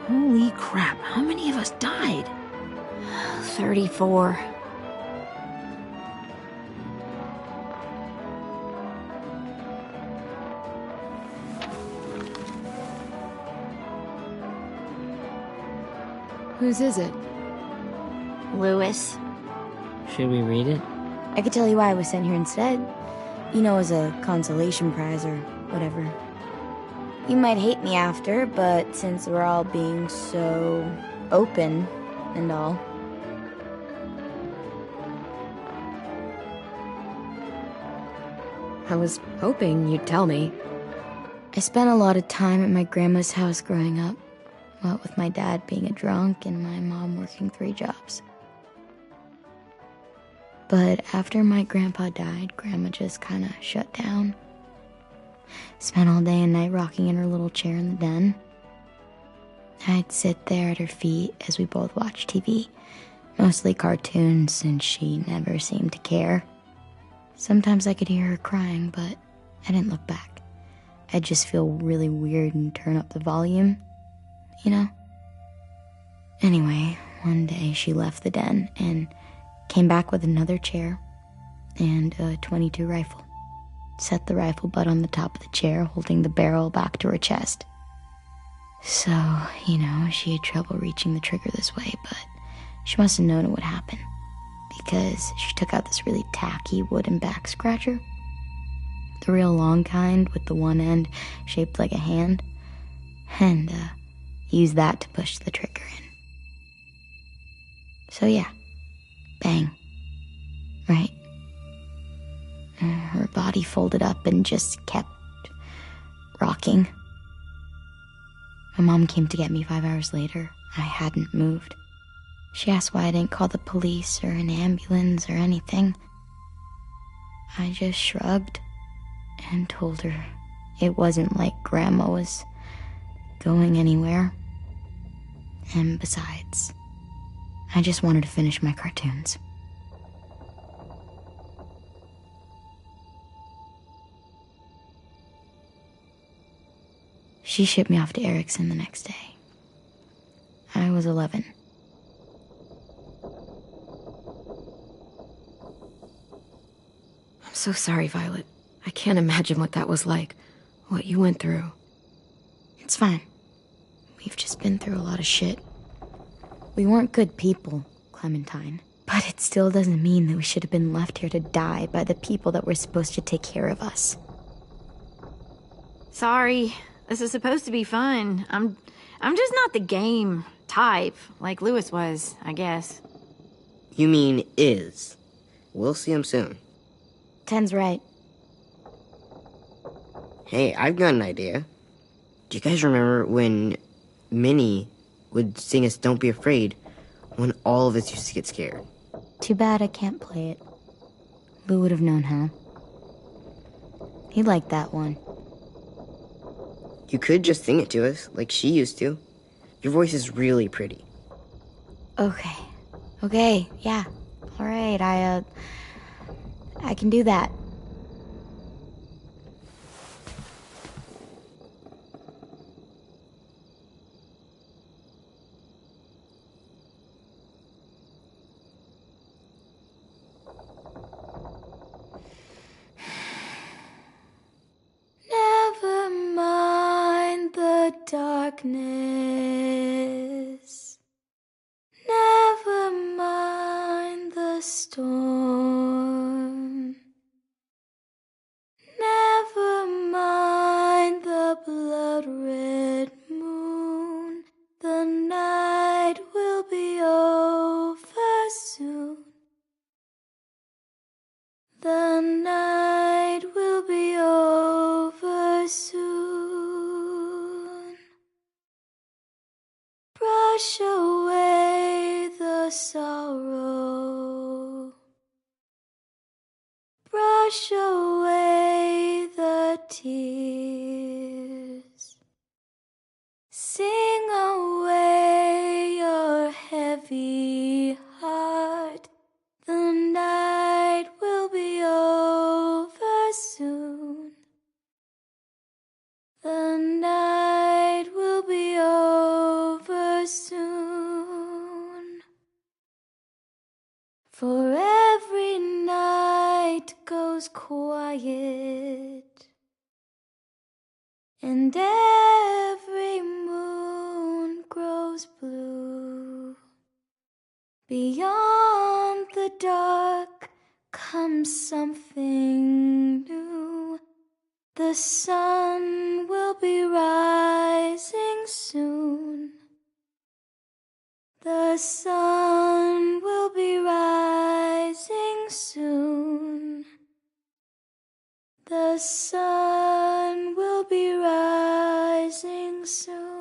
Holy crap, how many of us died? 34. Whose is it? Louis. Should we read it? I could tell you why I was sent here instead. You know, as a consolation prize or whatever. You might hate me after, but since we're all being so open and all. I was hoping you'd tell me. I spent a lot of time at my grandma's house growing up. What with my dad being a drunk and my mom working 3 jobs. But after my grandpa died, Grandma just kind of shut down. Spent all day and night rocking in her little chair in the den. I'd sit there at her feet as we both watched TV. Mostly cartoons, since she never seemed to care. Sometimes I could hear her crying, but I didn't look back. I'd just feel really weird and turn up the volume. You know? Anyway, one day she left the den and came back with another chair and a .22 rifle. Set the rifle butt on the top of the chair, holding the barrel back to her chest. So, you know, she had trouble reaching the trigger this way, but she must have known it would happen, because she took out this really tacky wooden back scratcher. The real long kind with the one end shaped like a hand. And, used that to push the trigger in. So yeah, bang. Right. Her body folded up and just kept rocking. My mom came to get me 5 hours later. I hadn't moved. She asked why I didn't call the police or an ambulance or anything. I just shrugged and told her it wasn't like Grandma was going anywhere. And besides, I just wanted to finish my cartoons. She shipped me off to Erickson the next day. I was 11. I'm so sorry, Violet. I can't imagine what that was like. What you went through. It's fine. We've just been through a lot of shit. We weren't good people, Clementine. But it still doesn't mean that we should have been left here to die by the people that were supposed to take care of us. Sorry. This is supposed to be fun. I'm just not the game type, like Louis was, I guess. You mean is. We'll see him soon. Ten's right. Hey, I've got an idea. Do you guys remember when Minnie would sing us Don't Be Afraid when all of us used to get scared? Too bad I can't play it. Lou would have known how. He liked that one. You could just sing it to us, like she used to. Your voice is really pretty. Okay, yeah. All right, I can do that. Never mind the darkness. Never storm. Never mind the blood-red moon. The night will be over soon. The night will be over soon. Brush away the sorrow. Brush away the tears. Sing away your heavy heart. The night will be over soon. The night will be over soon. For every night goes quiet, and every moon grows blue. Beyond the dark comes something new. The sun will be rising soon. The sun will be rising soon. The sun will be rising soon.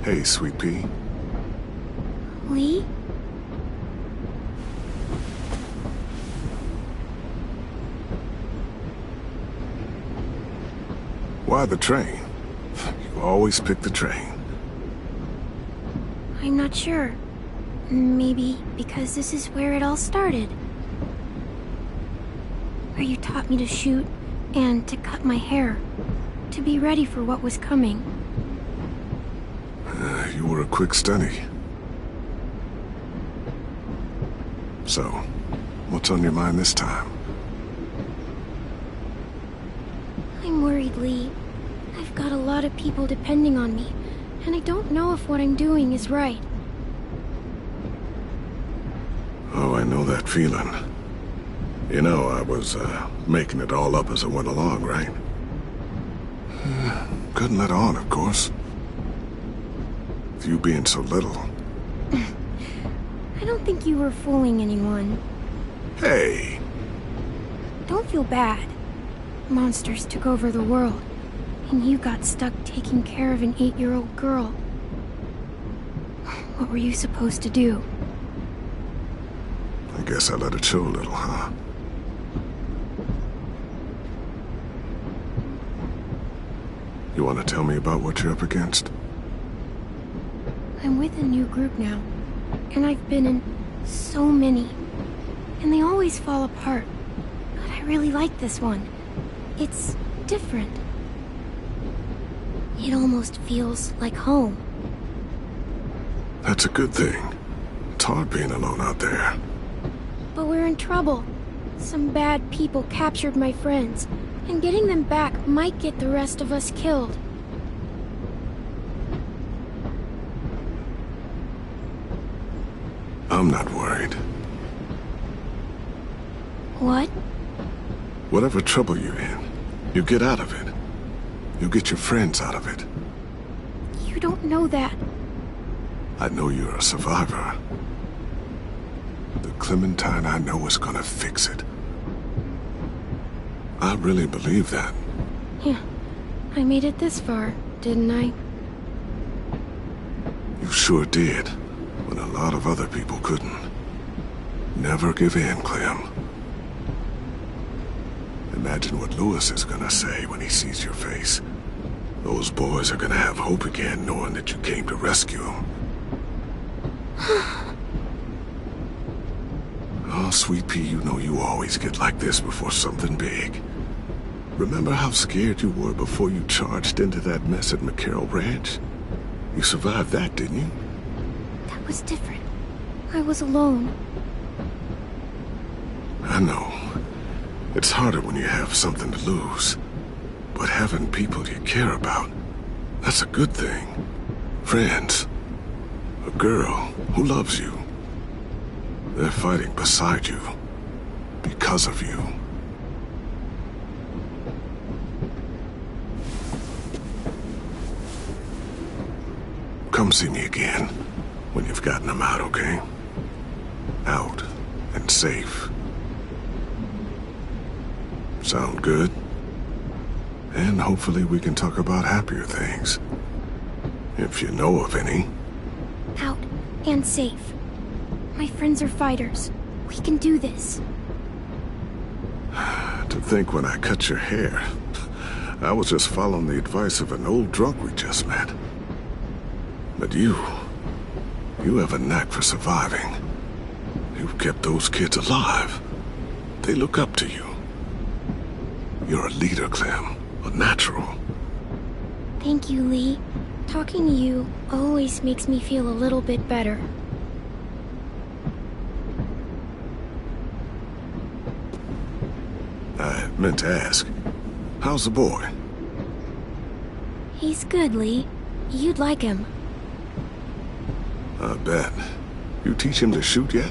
Hey, Sweet Pea. Lee? Why the train? You always pick the train. I'm not sure. Maybe because this is where it all started. Where you taught me to shoot and to cut my hair. To be ready for what was coming. You were a quick study. So, what's on your mind this time? I'm worried, Lee. I've got a lot of people depending on me, and I don't know if what I'm doing is right. Oh, I know that feeling. You know, I was, making it all up as I went along, right? Couldn't let on, of course. With you being so little. I don't think you were fooling anyone. Hey! Don't feel bad. Monsters took over the world, and you got stuck taking care of an 8-year-old girl. What were you supposed to do? I guess I let it show a little, huh? You want to tell me about what you're up against? I'm with a new group now, and I've been in so many, and they always fall apart. But I really like this one. It's different. It almost feels like home. That's a good thing. It's hard being alone out there. But we're in trouble. Some bad people captured my friends, and getting them back might get the rest of us killed. I'm not worried. What? Whatever trouble you're in, you get out of it. You get your friends out of it. You don't know that. I know you're a survivor. the Clementine I know is gonna fix it. I really believe that. Yeah, I made it this far, didn't I? You sure did, when a lot of other people couldn't. Never give in, Clem. Imagine what Louis is gonna say when he sees your face. Those boys are gonna have hope again, knowing that you came to rescue them. Oh, Sweet Pea, you know you always get like this before something big. Remember how scared you were before you charged into that mess at McCarroll Ranch? You survived that, didn't you? That was different. I was alone. I know. It's harder when you have something to lose. But having people you care about, that's a good thing. Friends. A girl who loves you. They're fighting beside you. Because of you. Come see me again when you've gotten them out, okay? Out and safe. Sound good? And hopefully we can talk about happier things. If you know of any. Out and safe. My friends are fighters. We can do this. To think when I cut your hair, I was just following the advice of an old drunk we just met. But you have a knack for surviving. You've kept those kids alive. They look up to you. You're a leader, Clem. A natural. Thank you, Lee. Talking to you always makes me feel a little bit better. I meant to ask, how's the boy? He's good, Lee. You'd like him. I bet. You teach him to shoot yet?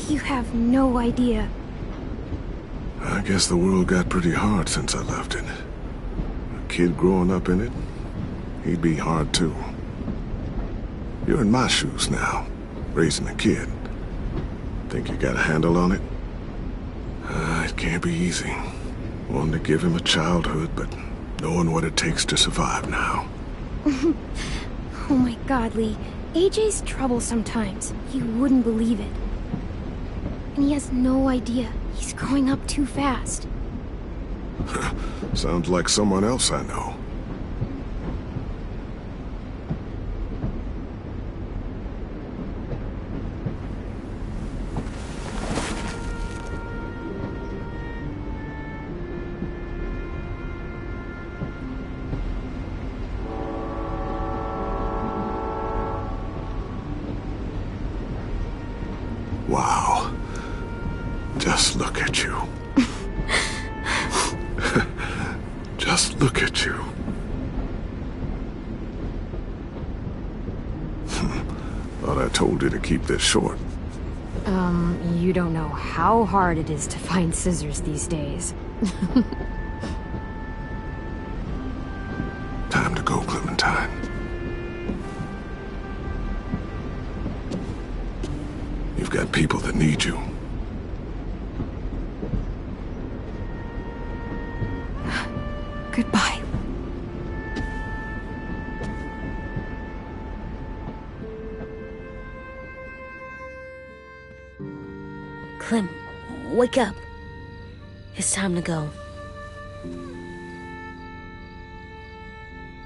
You have no idea. I guess the world got pretty hard since I left it. A kid growing up in it, he'd be hard too. You're in my shoes now, raising a kid. Think you got a handle on it? It can't be easy. Wanting to give him a childhood, but knowing what it takes to survive now. Oh my god, Lee. AJ's trouble sometimes. You wouldn't believe it. And he has no idea. He's growing up too fast. Sounds like someone else I know. Wow. Just look at you. Just look at you. Thought I told you to keep this short. You don't know how hard it is to find scissors these days. Time to go, Clementine. You've got people that need you. Goodbye. Clem, wake up. It's time to go.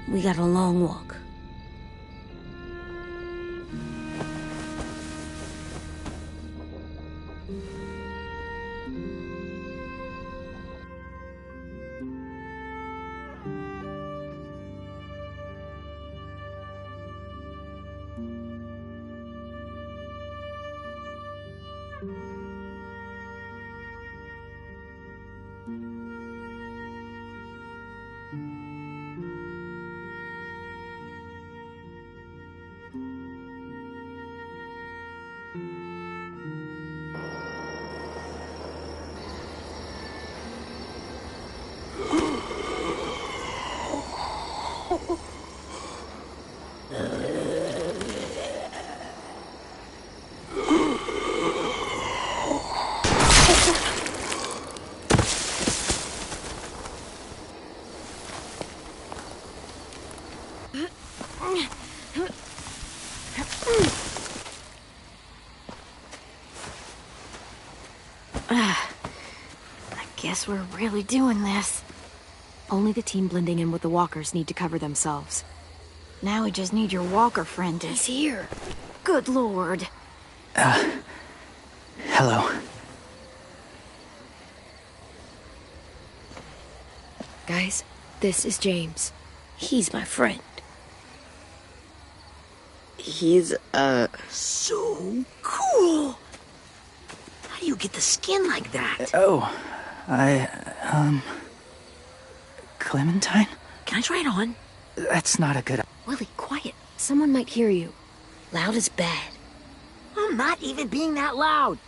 We got a long walk. Guess we're really doing this. Only the team blending in with the walkers need to cover themselves. Now we just need your walker friend to... He's here. Good lord. Hello. Guys, this is James. He's my friend. He's, So cool! How do you get the skin like that? Clementine? Can I try it on? That's not a good... Willie, quiet. Someone might hear you. Loud is bad. I'm not even being that loud.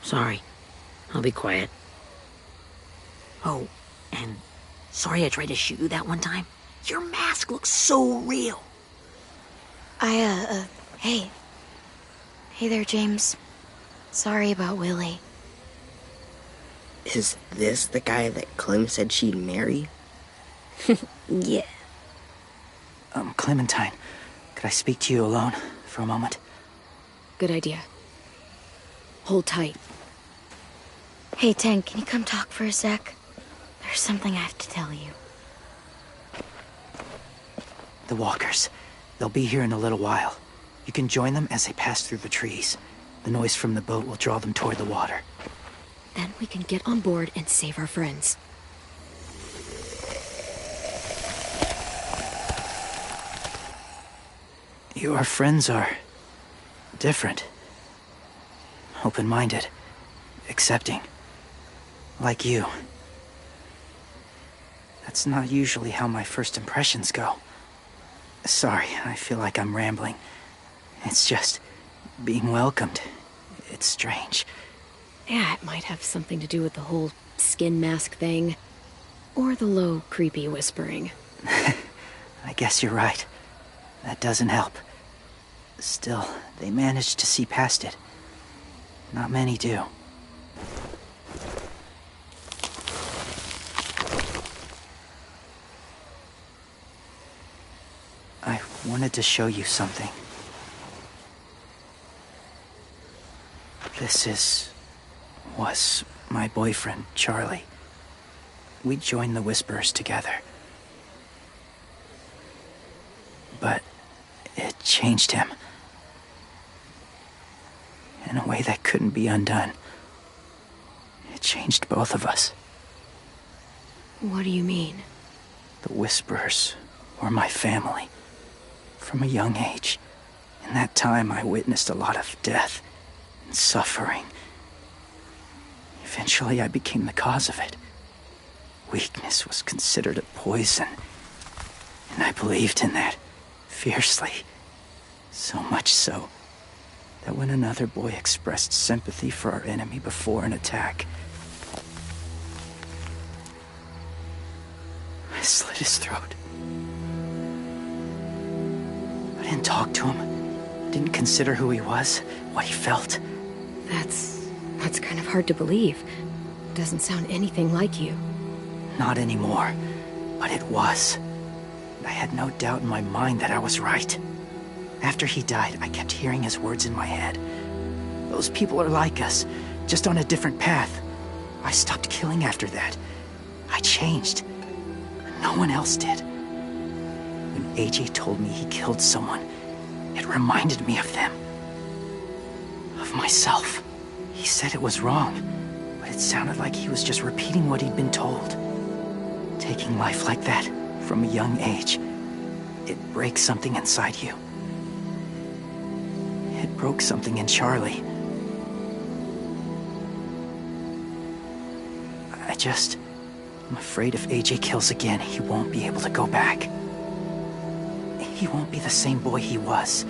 Sorry. I'll be quiet. Oh, and sorry I tried to shoot you that one time. Your mask looks so real. Hey. Hey there, James. Sorry about Willie. is this the guy that Clem said she'd marry? Yeah. Clementine, could I speak to you alone for a moment? Good idea. Hold tight. Hey, Tank, can you come talk for a sec? There's something I have to tell you. The walkers. They'll be here in a little while. You can join them as they pass through the trees. The noise from the boat will draw them toward the water. Then we can get on board and save our friends. Your friends are... different. Open-minded. Accepting. Like you. That's not usually how my first impressions go. Sorry, I feel like I'm rambling. It's just... being welcomed. It's strange. Yeah, it might have something to do with the whole skin mask thing. Or the low, creepy whispering. I guess you're right. That doesn't help. Still, they managed to see past it. Not many do. I wanted to show you something. This was my boyfriend, Charlie. We joined the Whisperers together. But it changed him. In a way that couldn't be undone. It changed both of us. What do you mean? The Whisperers were my family. From a young age. In that time, I witnessed a lot of death and suffering. Eventually, I became the cause of it. Weakness was considered a poison. And I believed in that, fiercely. So much so, that when another boy expressed sympathy for our enemy before an attack, I slit his throat. I didn't talk to him. Didn't consider who he was, what he felt. That's kind of hard to believe. Doesn't sound anything like you. Not anymore, but it was. I had no doubt in my mind that I was right. After he died, I kept hearing his words in my head. Those people are like us, just on a different path. I stopped killing after that. I changed. But no one else did. When AJ told me he killed someone, it reminded me of them. Of myself. He said it was wrong, but it sounded like he was just repeating what he'd been told. Taking life like that, from a young age, it breaks something inside you. It broke something in Charlie. I'm afraid if AJ kills again, he won't be able to go back. He won't be the same boy he was.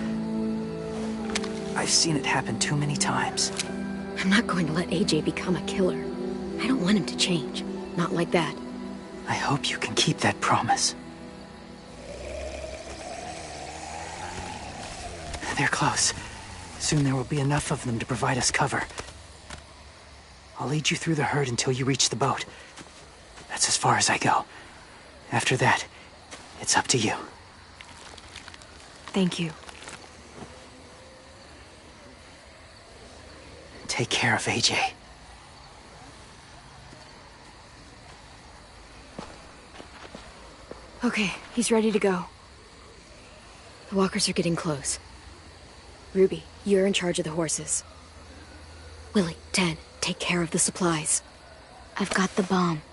I've seen it happen too many times. I'm not going to let AJ become a killer. I don't want him to change. Not like that. I hope you can keep that promise. They're close. Soon there will be enough of them to provide us cover. I'll lead you through the herd until you reach the boat. That's as far as I go. After that, it's up to you. Thank you. Take care of AJ. Okay, he's ready to go. The walkers are getting close. Ruby, you're in charge of the horses. Willie, Ten, take care of the supplies. I've got the bomb.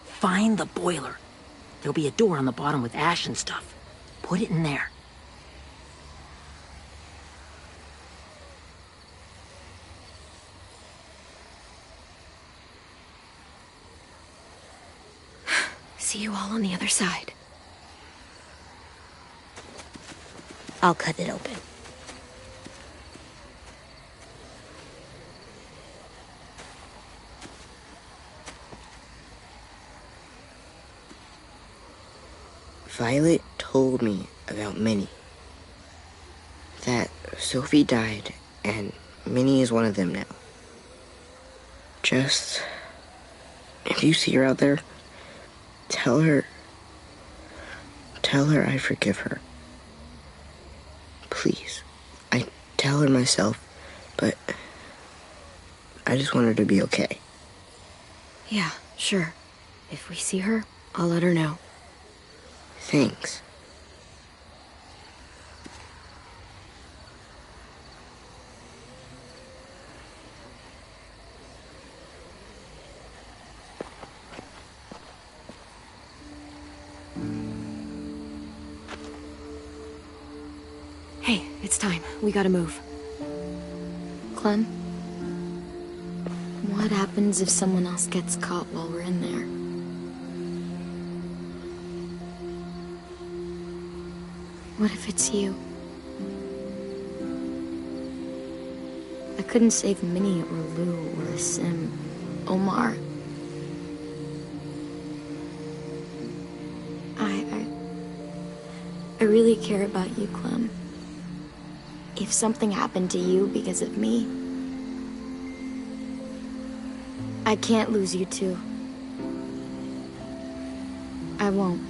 Find the boiler. There'll be a door on the bottom with ash and stuff. Put it in there. See you all on the other side. I'll cut it open. Violet told me about Minnie. That Sophie died, and Minnie is one of them now. Just... if you see her out there, tell her I forgive her. Please. I tell her myself, but I just want her to be okay. Yeah, sure. If we see her, I'll let her know. Thanks. Hey, it's time. We gotta move. Clem? What happens if someone else gets caught while we're in there? What if it's you? I couldn't save Minnie or Lou or Sim, Omar. I really care about you, Clem. If something happened to you because of me, I can't lose you too. I won't.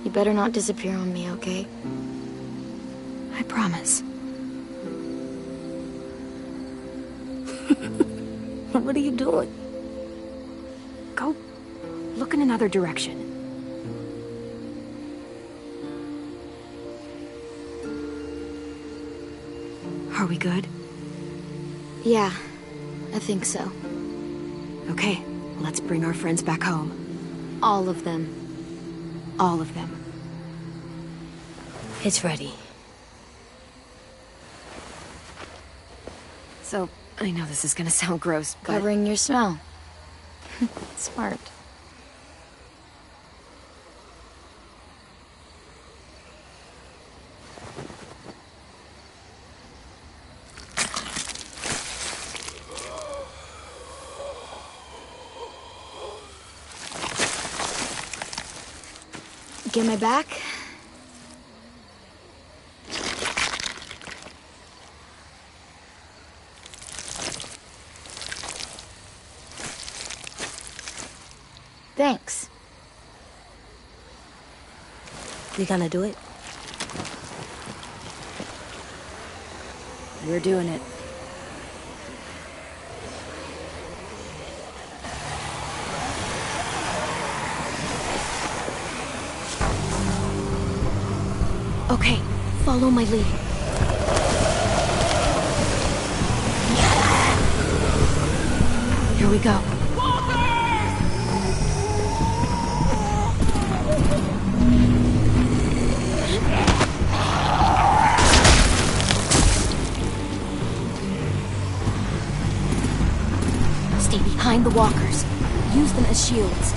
You better not disappear on me, okay? I promise. What are you doing? Go look in another direction. Are we good? Yeah, I think so. Okay, let's bring our friends back home. All of them. All of them. It's ready. So, I know this is gonna sound gross, but... Covering your smell. Smart. Get my back? Thanks. We gonna do it? We're doing it. Okay, follow my lead. Here we go. Stay behind the walkers. Use them as shields.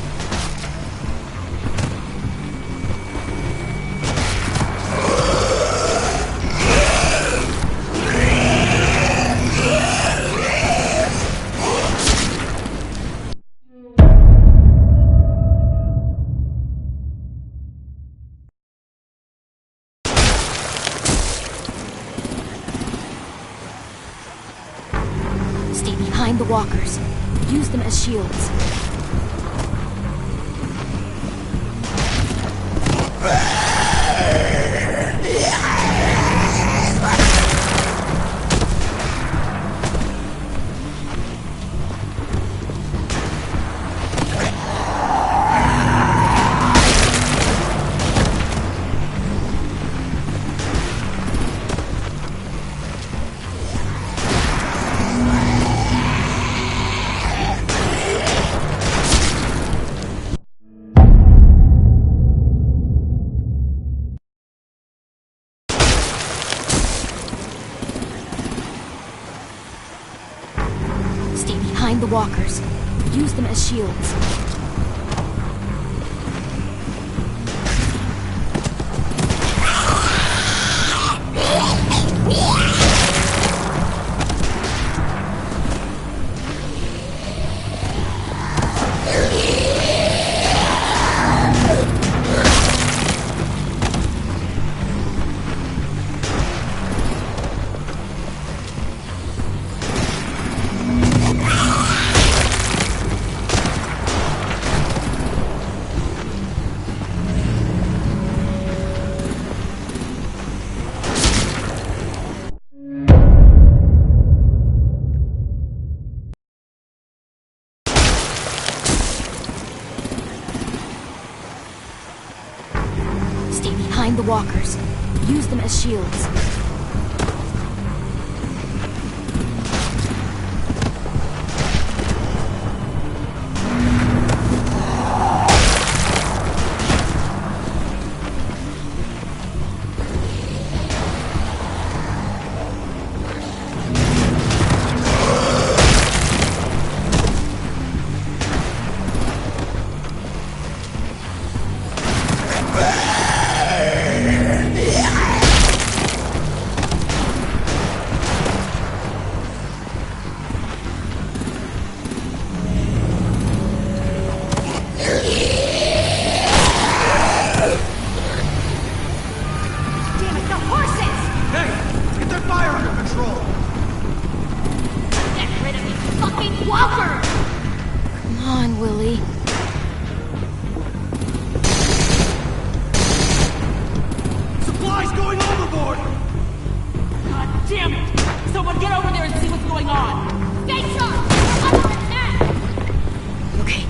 Behind the walkers. Use them as shields. behind the walkers. Use them as shields. Behind the walkers. Use them as shields.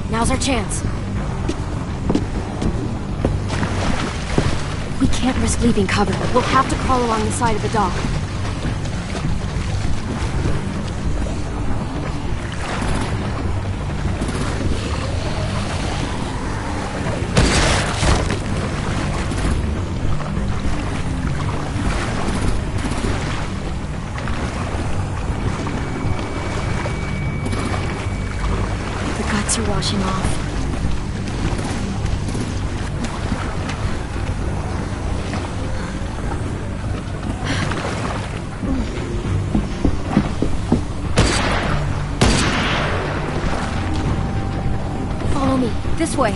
Now's our chance. We can't risk leaving cover. We'll have to crawl along the side of the dock. Are washing off. Follow me. This way.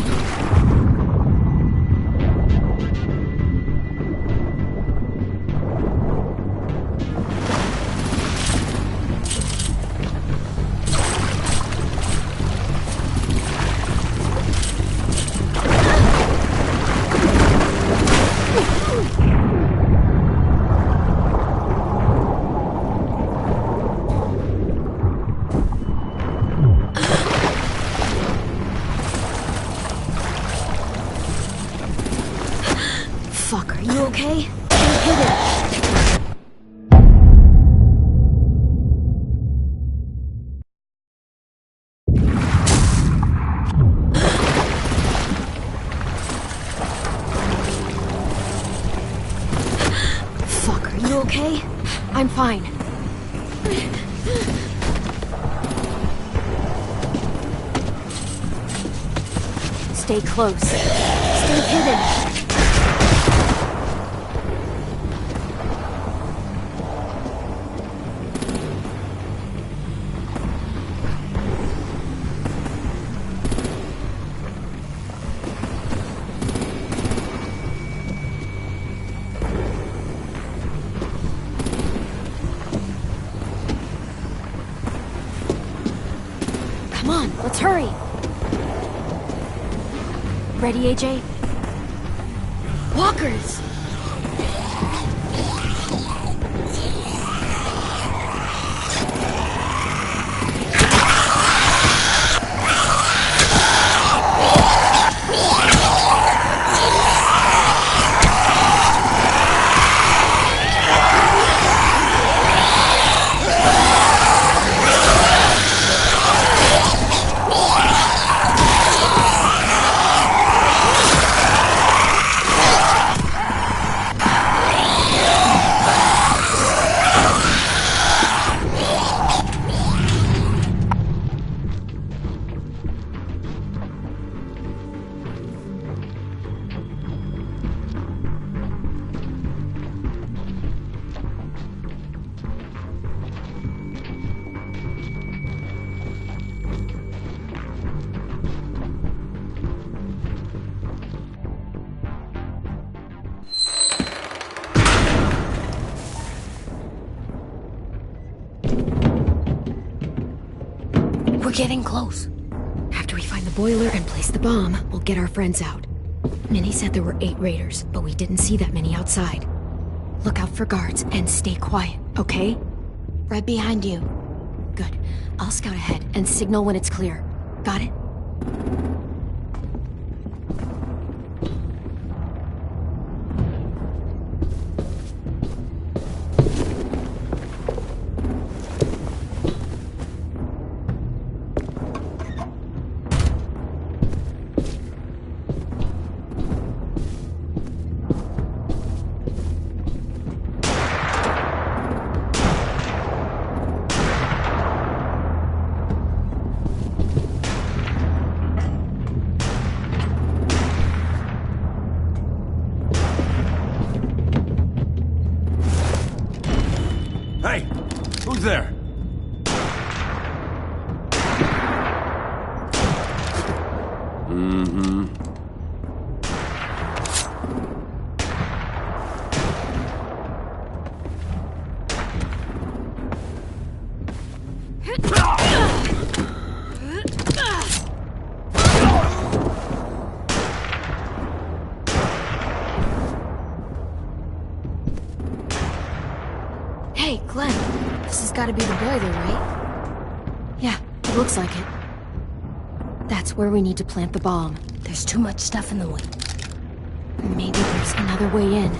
Fuck, are you okay? You're hidden. Fuck, are you okay? I'm fine. Stay close. Stay hidden. Come on, let's hurry! Ready, AJ? Walkers! We're getting close. After we find the boiler and place the bomb, we'll get our friends out. Minnie said there were 8 raiders, but we didn't see that many outside. Look out for guards and stay quiet, okay? Right behind you. Good. I'll scout ahead and signal when it's clear. Got it? Hey! Who's there? Mm-hmm. Hey, Glenn. This has got to be the boiler, right? Yeah, it looks like it. That's where we need to plant the bomb. There's too much stuff in the way. Maybe there's another way in.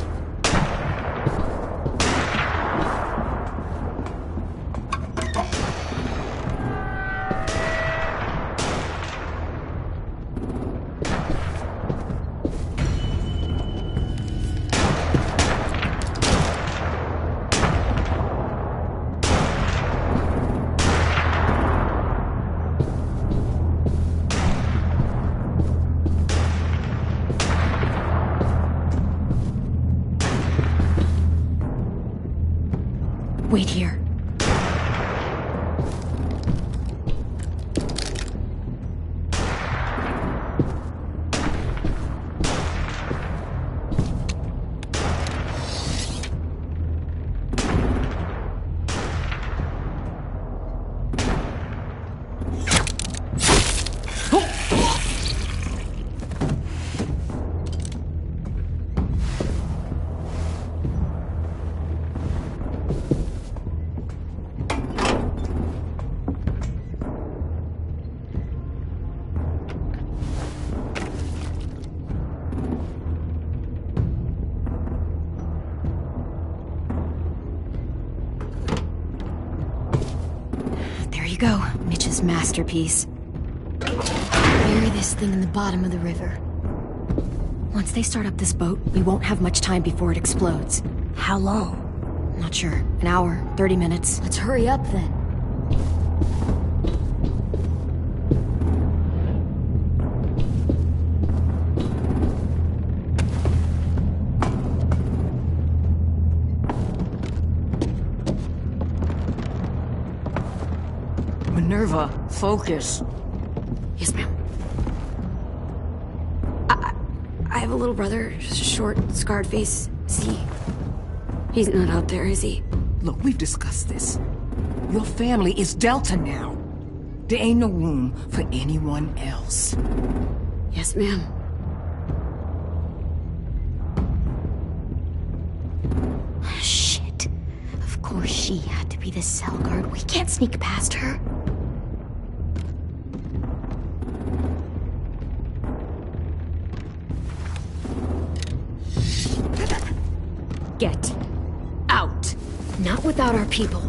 Wait here. Go, Mitch's masterpiece. Bury this thing in the bottom of the river. Once they start up this boat, we won't have much time before it explodes. How long? Not sure. An hour, 30 minutes. Let's hurry up then. Minerva, focus. Yes, ma'am. I have a little brother, short, scarred face. He's not out there, is he? Look, we've discussed this. Your family is Delta now. There ain't no room for anyone else. Yes, ma'am. Shit. Of course she had to be the cell guard. We can't sneak past her. Get out. Not without our people.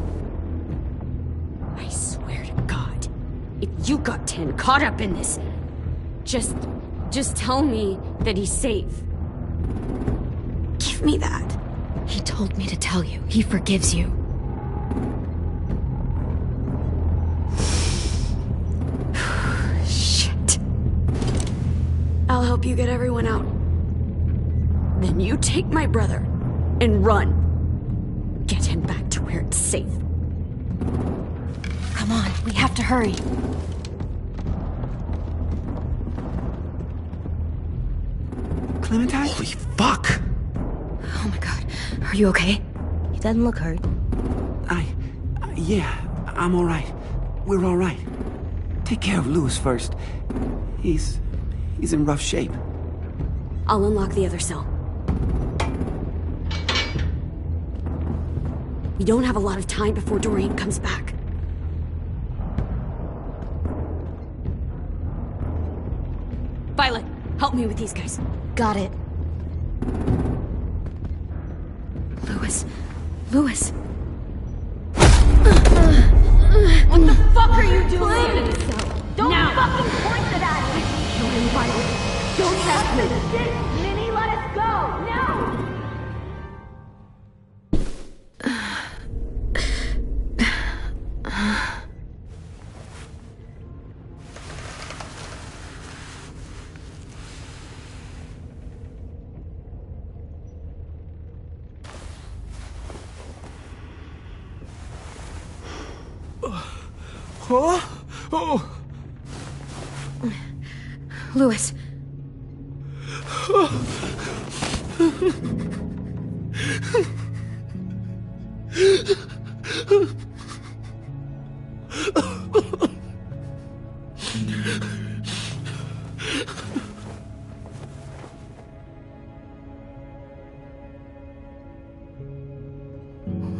I swear to God, if you got 10 caught up in this, just tell me that he's safe. Give me that. He told me to tell you. He forgives you. Shit. I'll help you get everyone out. Then you take my brother and run. Get him back to where it's safe. Come on, we have to hurry. Clementine? Holy fuck! Oh my god. Are you okay? He doesn't look hurt. Yeah, I'm alright. We're alright. Take care of Louis first. He's in rough shape. I'll unlock the other cell. We don't have a lot of time before Doreen comes back. Violet, help me with these guys. Got it. Louis. What the fuck are you doing? Don't Now. fucking point it at me! Kill him, Violet. Don't test me. Minnie, let us go! No! Huh? Oh! Louis.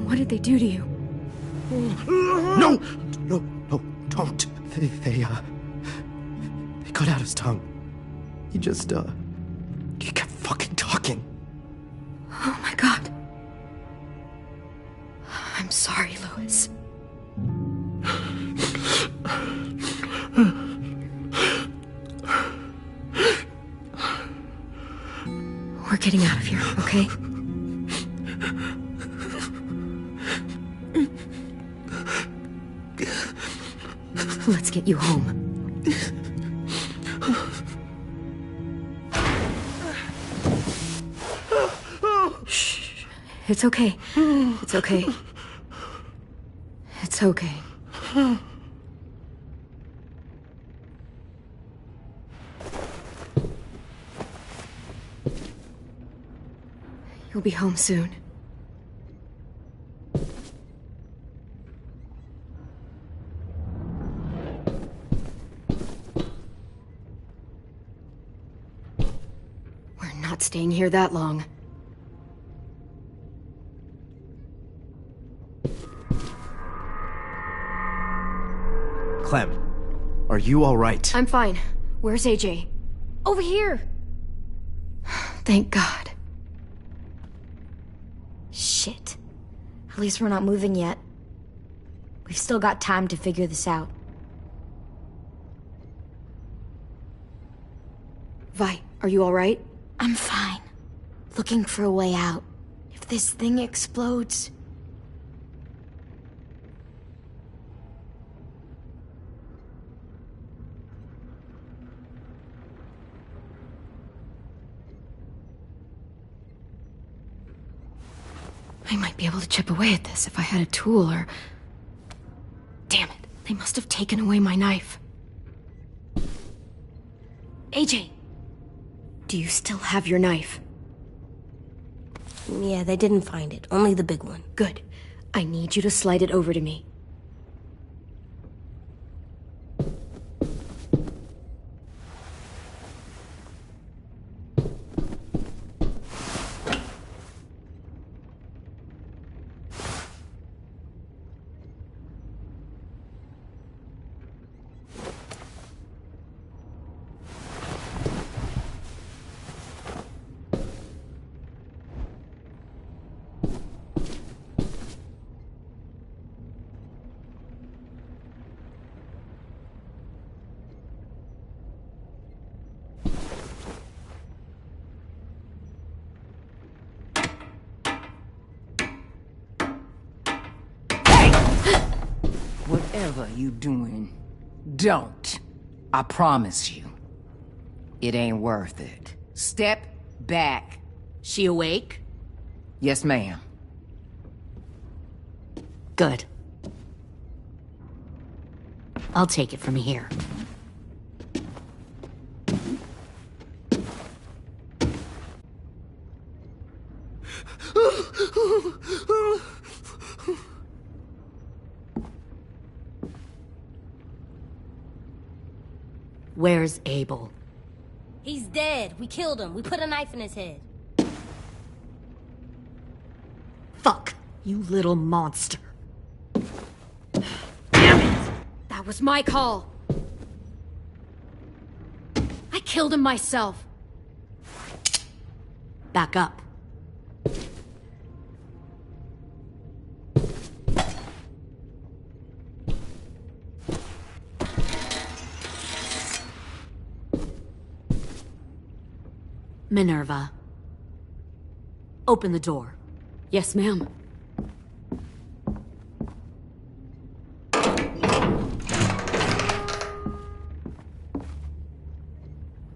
What did they do to you? No, don't. They cut out his tongue. He kept fucking talking. Oh my God. I'm sorry, Louis. We're getting out of here, okay? Let's get you home. Shh. It's okay. It's okay. It's okay. You'll be home soon. We're not staying here that long. Clem, are you all right? I'm fine. Where's AJ? Over here! Thank God. Shit. At least we're not moving yet. We've still got time to figure this out. Vi, are you all right? I'm fine. Looking for a way out. If this thing explodes... I might be able to chip away at this if I had a tool or... Damn it, they must have taken away my knife. AJ! Do you still have your knife? Yeah, they didn't find it. Only the big one. Good. I need you to slide it over to me. Whatever you doing, don't. I promise you. It ain't worth it. Step back. She awake? Yes, ma'am. Good. I'll take it from here. Where's Abel? He's dead. We killed him. We put a knife in his head. Fuck, you little monster. Damn it! That was my call. I killed him myself. Back up. Minerva. Open the door. Yes, ma'am.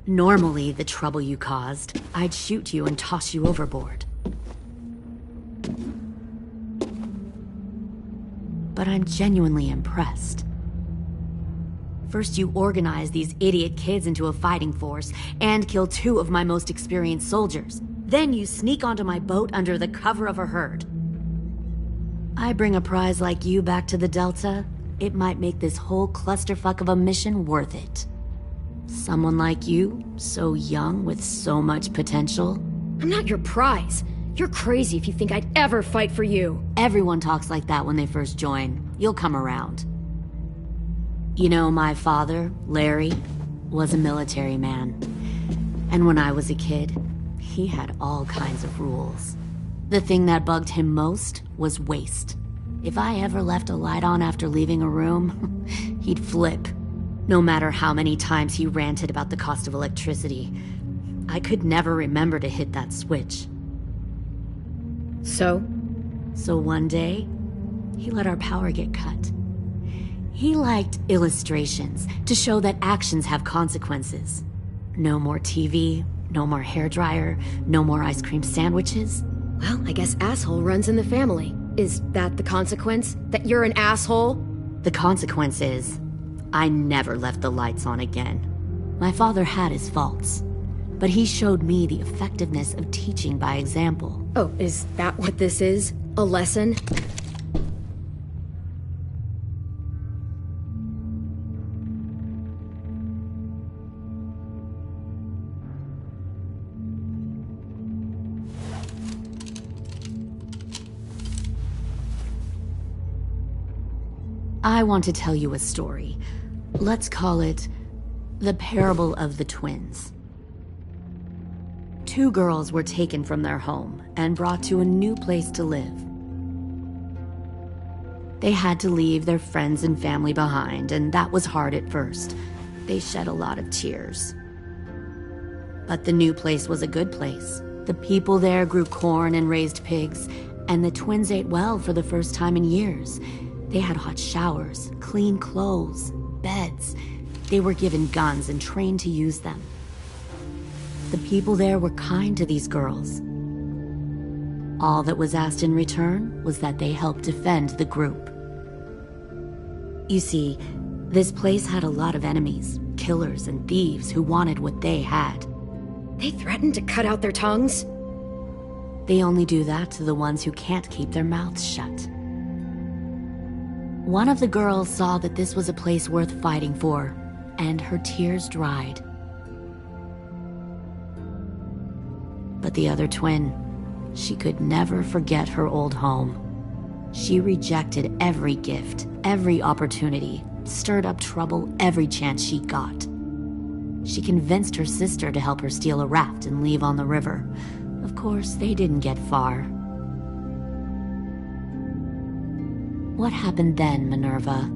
Normally, the trouble you caused, I'd shoot you and toss you overboard. But I'm genuinely impressed. First, you organize these idiot kids into a fighting force and kill 2 of my most experienced soldiers. Then you sneak onto my boat under the cover of a herd. I bring a prize like you back to the Delta, it might make this whole clusterfuck of a mission worth it. Someone like you, so young with so much potential. I'm not your prize. You're crazy if you think I'd ever fight for you. Everyone talks like that when they first join. You'll come around. You know, my father, Larry, was a military man. And when I was a kid, he had all kinds of rules. The thing that bugged him most was waste. If I ever left a light on after leaving a room, he'd flip. No matter how many times he ranted about the cost of electricity, I could never remember to hit that switch. So one day, he let our power get cut. He liked illustrations to show that actions have consequences. No more TV, no more hairdryer, no more ice cream sandwiches. Well, I guess asshole runs in the family. Is that the consequence? That you're an asshole? The consequence is, I never left the lights on again. My father had his faults, but he showed me the effectiveness of teaching by example. Oh, is that what this is? A lesson? I want to tell you a story. Let's call it the Parable of the Twins. 2 girls were taken from their home and brought to a new place to live. They had to leave their friends and family behind, and that was hard at first. They shed a lot of tears. But the new place was a good place. The people there grew corn and raised pigs, and the twins ate well for the first time in years. They had hot showers, clean clothes, beds. They were given guns and trained to use them. The people there were kind to these girls. All that was asked in return was that they help defend the group. You see, this place had a lot of enemies, killers and thieves who wanted what they had. They threatened to cut out their tongues? They only do that to the ones who can't keep their mouths shut. One of the girls saw that this was a place worth fighting for, and her tears dried. But the other twin, she could never forget her old home. She rejected every gift, every opportunity, stirred up trouble every chance she got. She convinced her sister to help her steal a raft and leave on the river. Of course, they didn't get far. What happened then, Minerva?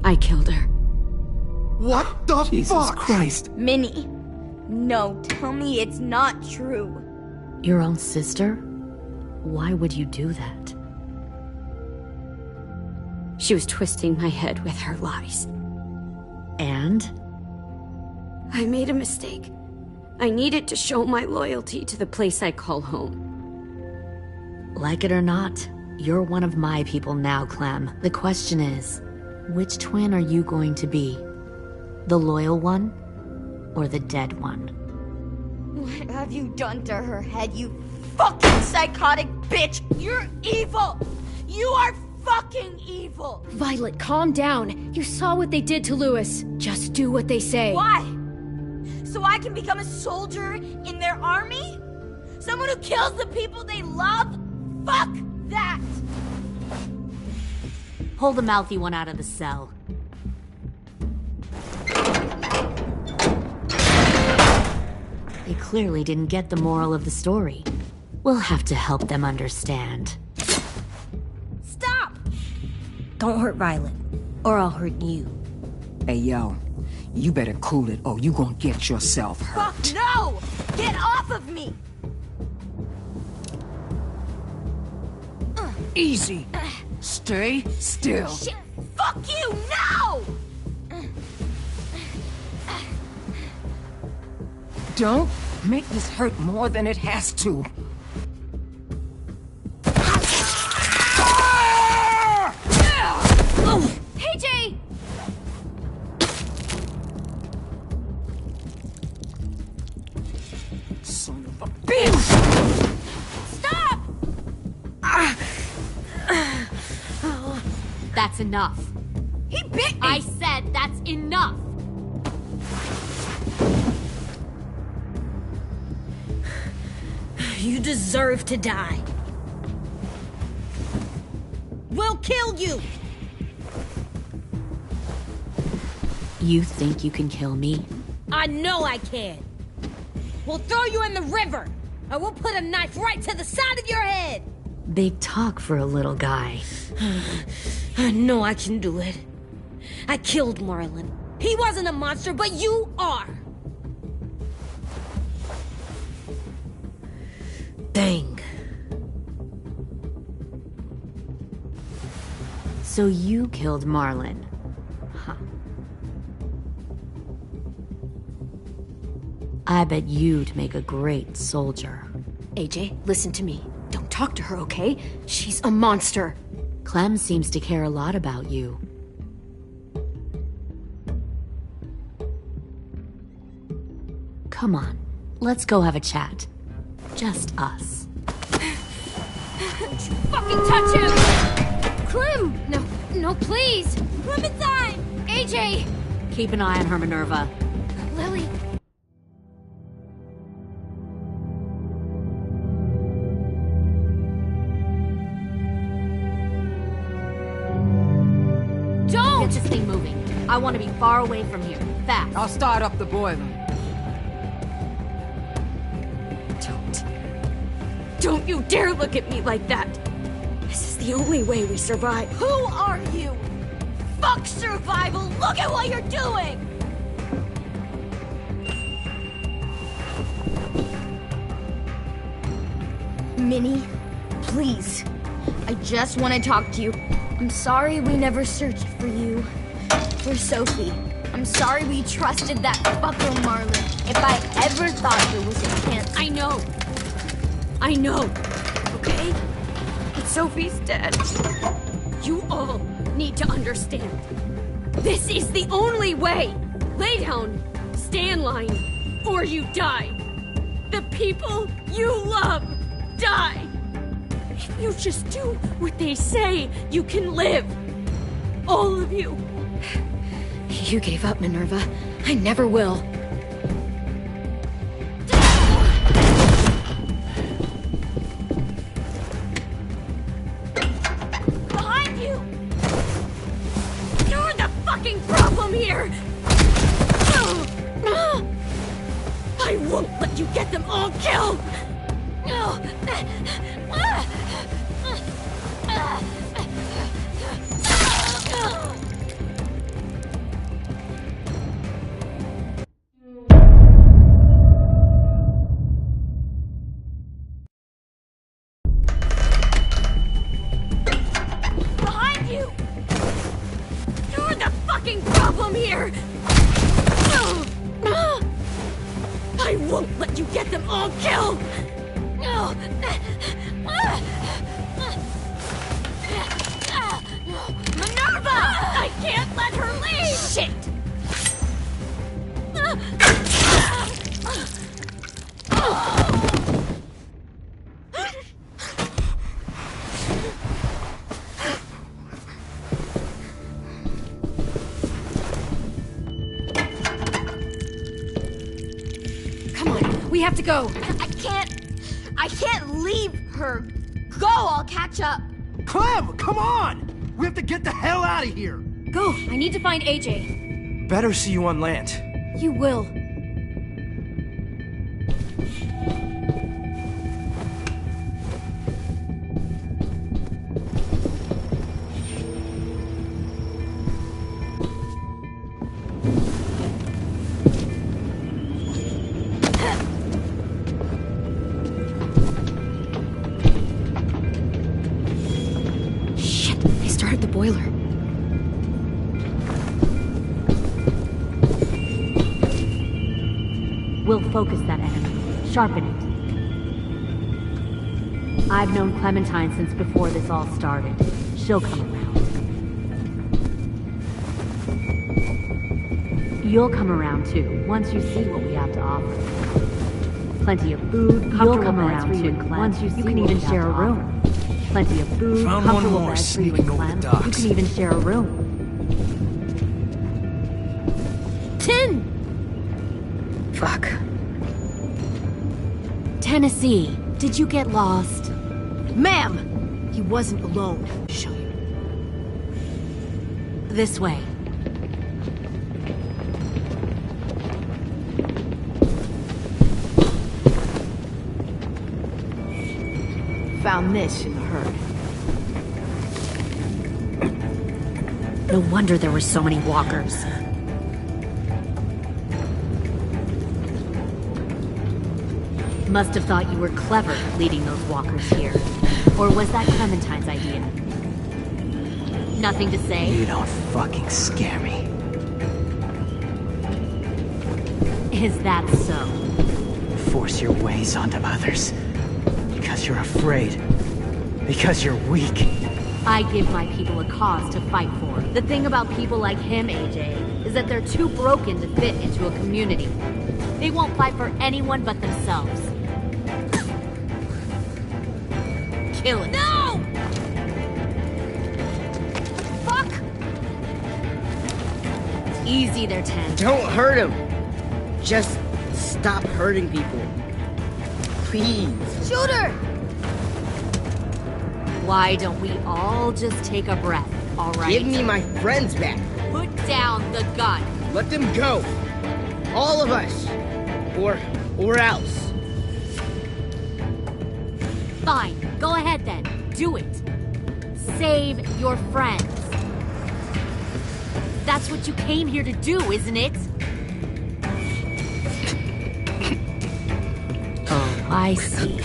I killed her. What the Jesus Christ? Minnie, no, tell me it's not true. Your own sister? Why would you do that? She was twisting my head with her lies. And? I made a mistake. I needed to show my loyalty to the place I call home. Like it or not, you're one of my people now, Clem. The question is, which twin are you going to be? The loyal one, or the dead one? What have you done to her head, you fucking psychotic bitch? You're evil! You are fucking evil! Violet, calm down. You saw what they did to Louis. Just do what they say. Why? So I can become a soldier in their army? Someone who kills the people they love? Fuck that! Pull the mouthy one out of the cell. They clearly didn't get the moral of the story. We'll have to help them understand. Stop! Don't hurt Violet, or I'll hurt you. Hey, yo. You better cool it, or you gonna get yourself hurt. Fuck no! Get off of me! Easy. Stay still. Shit! Fuck you! No! Don't make this hurt more than it has to. Hey, Jay! Son of a bitch! Stop! That's enough. He bit me! I said that's enough! You deserve to die. We'll kill you! You think you can kill me? I know I can. We'll throw you in the river. I will put a knife right to the side of your head. Big talk for a little guy. I know I can do it. I killed Marlon. He wasn't a monster, but you are. Dang. So you killed Marlon. Huh. I bet you'd make a great soldier. AJ, listen to me. Don't talk to her, okay? She's a monster. Clem seems to care a lot about you. Come on, let's go have a chat. Just us. Don't you fucking touch him! Clem! No, please! Clementine! AJ! Keep an eye on her, Minerva. Lily. Don't! Get this thing moving. I want to be far away from here. Fast. I'll start up the boiler. Don't you dare look at me like that! This is the only way we survive. Who are you? Fuck survival! Look at what you're doing! Minnie, please. I just want to talk to you. I'm sorry we never searched for you. For Sophie. I'm sorry we trusted that fucker Marlon. If I ever thought there was a chance... I know, okay? But Sophie's dead. You all need to understand. This is the only way! Lay down, stay in line, or you die. The people you love die. If you just do what they say, you can live. All of you. You gave up, Minerva. I never will. Here! I won't let you get them all killed! Behind you! You're the fucking problem here! I won't let you get them all killed! Minerva! I can't let her leave! Shit! have to go. I can't leave her. Go, I'll catch up. Clem, come on! We have to get the hell out of here! Go, I need to find AJ. Better see you on land. You will. Boiler. We'll focus that enemy. Sharpen it. I've known Clementine since before this all started. She'll come around. You'll come around too, once you see what we have to offer. Plenty of food, comfortable beds for you and Clem. Once you can even share a room. Plenty of food, comfortable beds for you and Clem. You can even share a room. 10! Fuck. Tennessee, did you get lost? Ma'am! He wasn't alone. Show you. This way. Found this in the herd. No wonder there were so many walkers. Must have thought you were clever leading those walkers here. Or was that Clementine's idea? Nothing to say? You don't fucking scare me. Is that so? Force your ways onto others. Because you're afraid. Because you're weak. I give my people a cause to fight for. The thing about people like him, AJ, is that they're too broken to fit into a community. They won't fight for anyone but themselves. Kill it. No! Fuck! It's easy there, Ten. Don't hurt him. Just stop hurting people. Please. Shoot her! Why don't we all just take a breath, all right? Give me my friends back. Put down the gun. Let them go. All of us. Or else. Fine. Go ahead then. Do it. Save your friends. That's what you came here to do, isn't it? Oh, I see.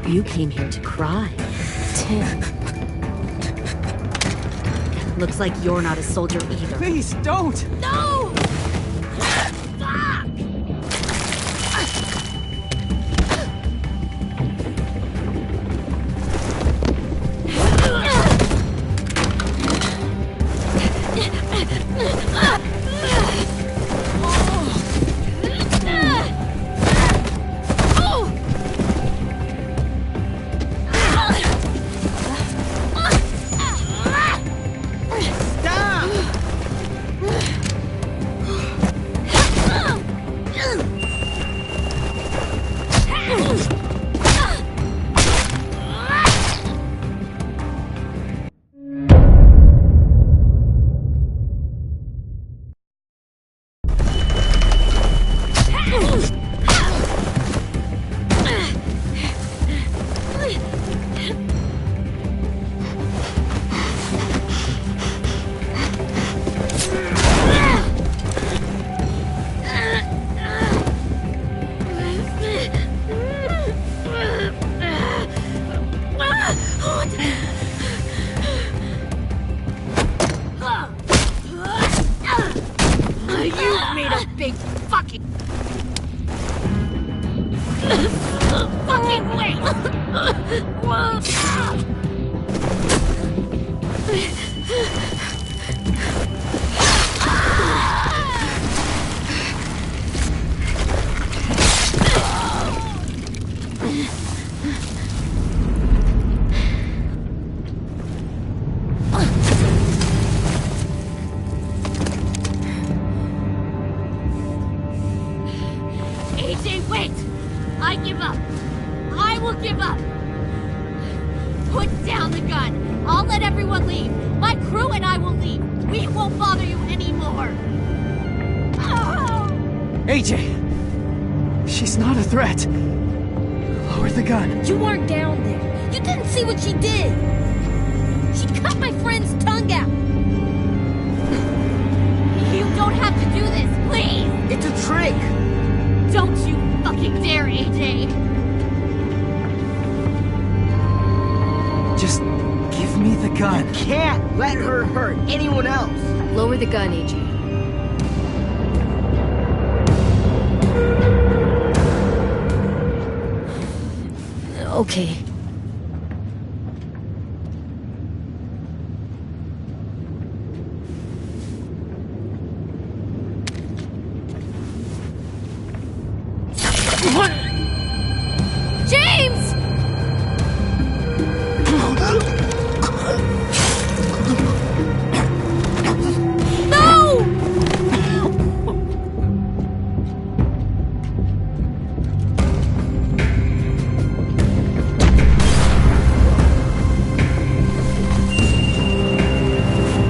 You came here to cry. Tim. Looks like you're not a soldier either. Please, don't! No! Fuck! AJ, wait! will give up. Put down the gun. I'll let everyone leave. My crew and I will leave. We won't bother you anymore. Oh! AJ! She's not a threat. Lower the gun. You weren't down there. You didn't see what she did. She cut my friend's tongue out. You don't have to do this, please! It's a trick! Don't you fucking dare, AJ! Just give me the gun. You can't let her hurt anyone else. Lower the gun, AJ. Okay. James! No!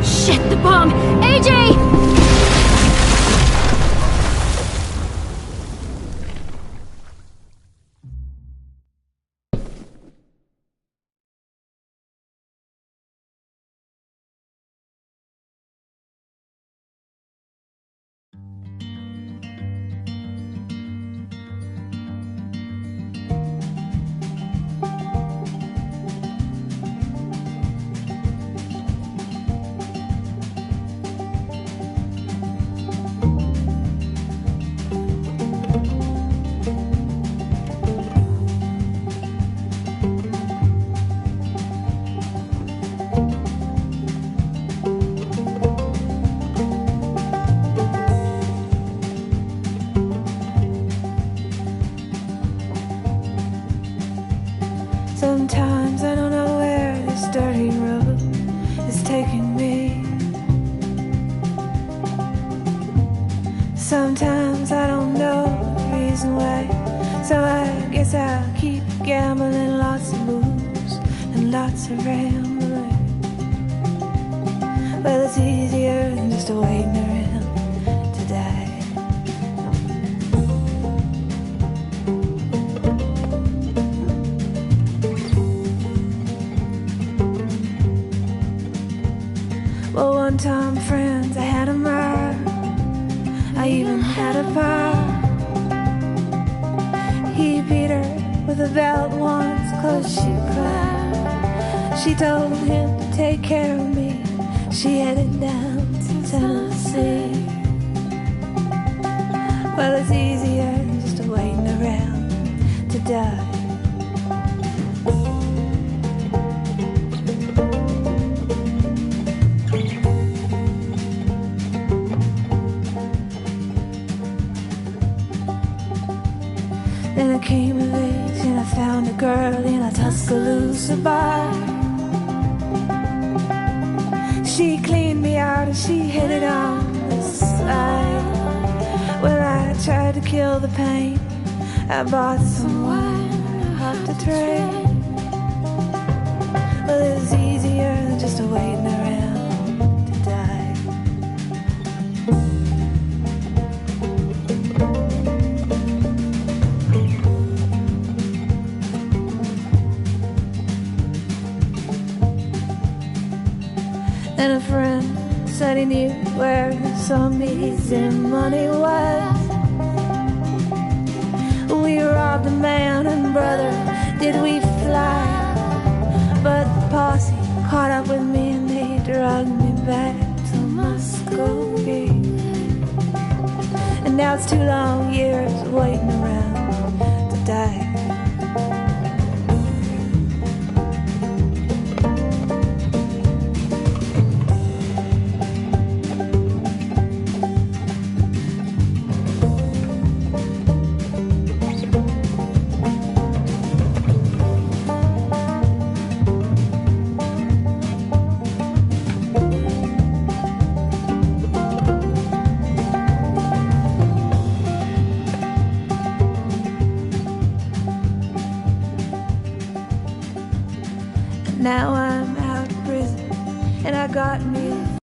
Shit, the bomb! AJ! Sometimes I don't know where this dirty road is taking me. Sometimes I don't know the reason why, so I guess I'll keep gambling, lots of moves and lots of rambling. Well, it's easier than just waiting around to die. Well, one time, friends, I had a mile. I even had a pal. He beat her with a belt once, 'cause she cried. She told him to take care of me. She headed down to Tennessee. Well, it's easier than just waiting around to die. Then I came of age and I found a girl in a Tuscaloosa bar. She cleaned me out and she hit it on the side. Well, I tried to kill the pain. I bought some wine and I hopped a train. Well, it was easier than just waiting around to die. And a friend said he knew where some easy money was. We robbed a man and brother, did we fly? But the posse caught up with me and they dragged me back to Muscovy. And now it's 2 long years waiting around to die. Now I'm out of prison, and I got me a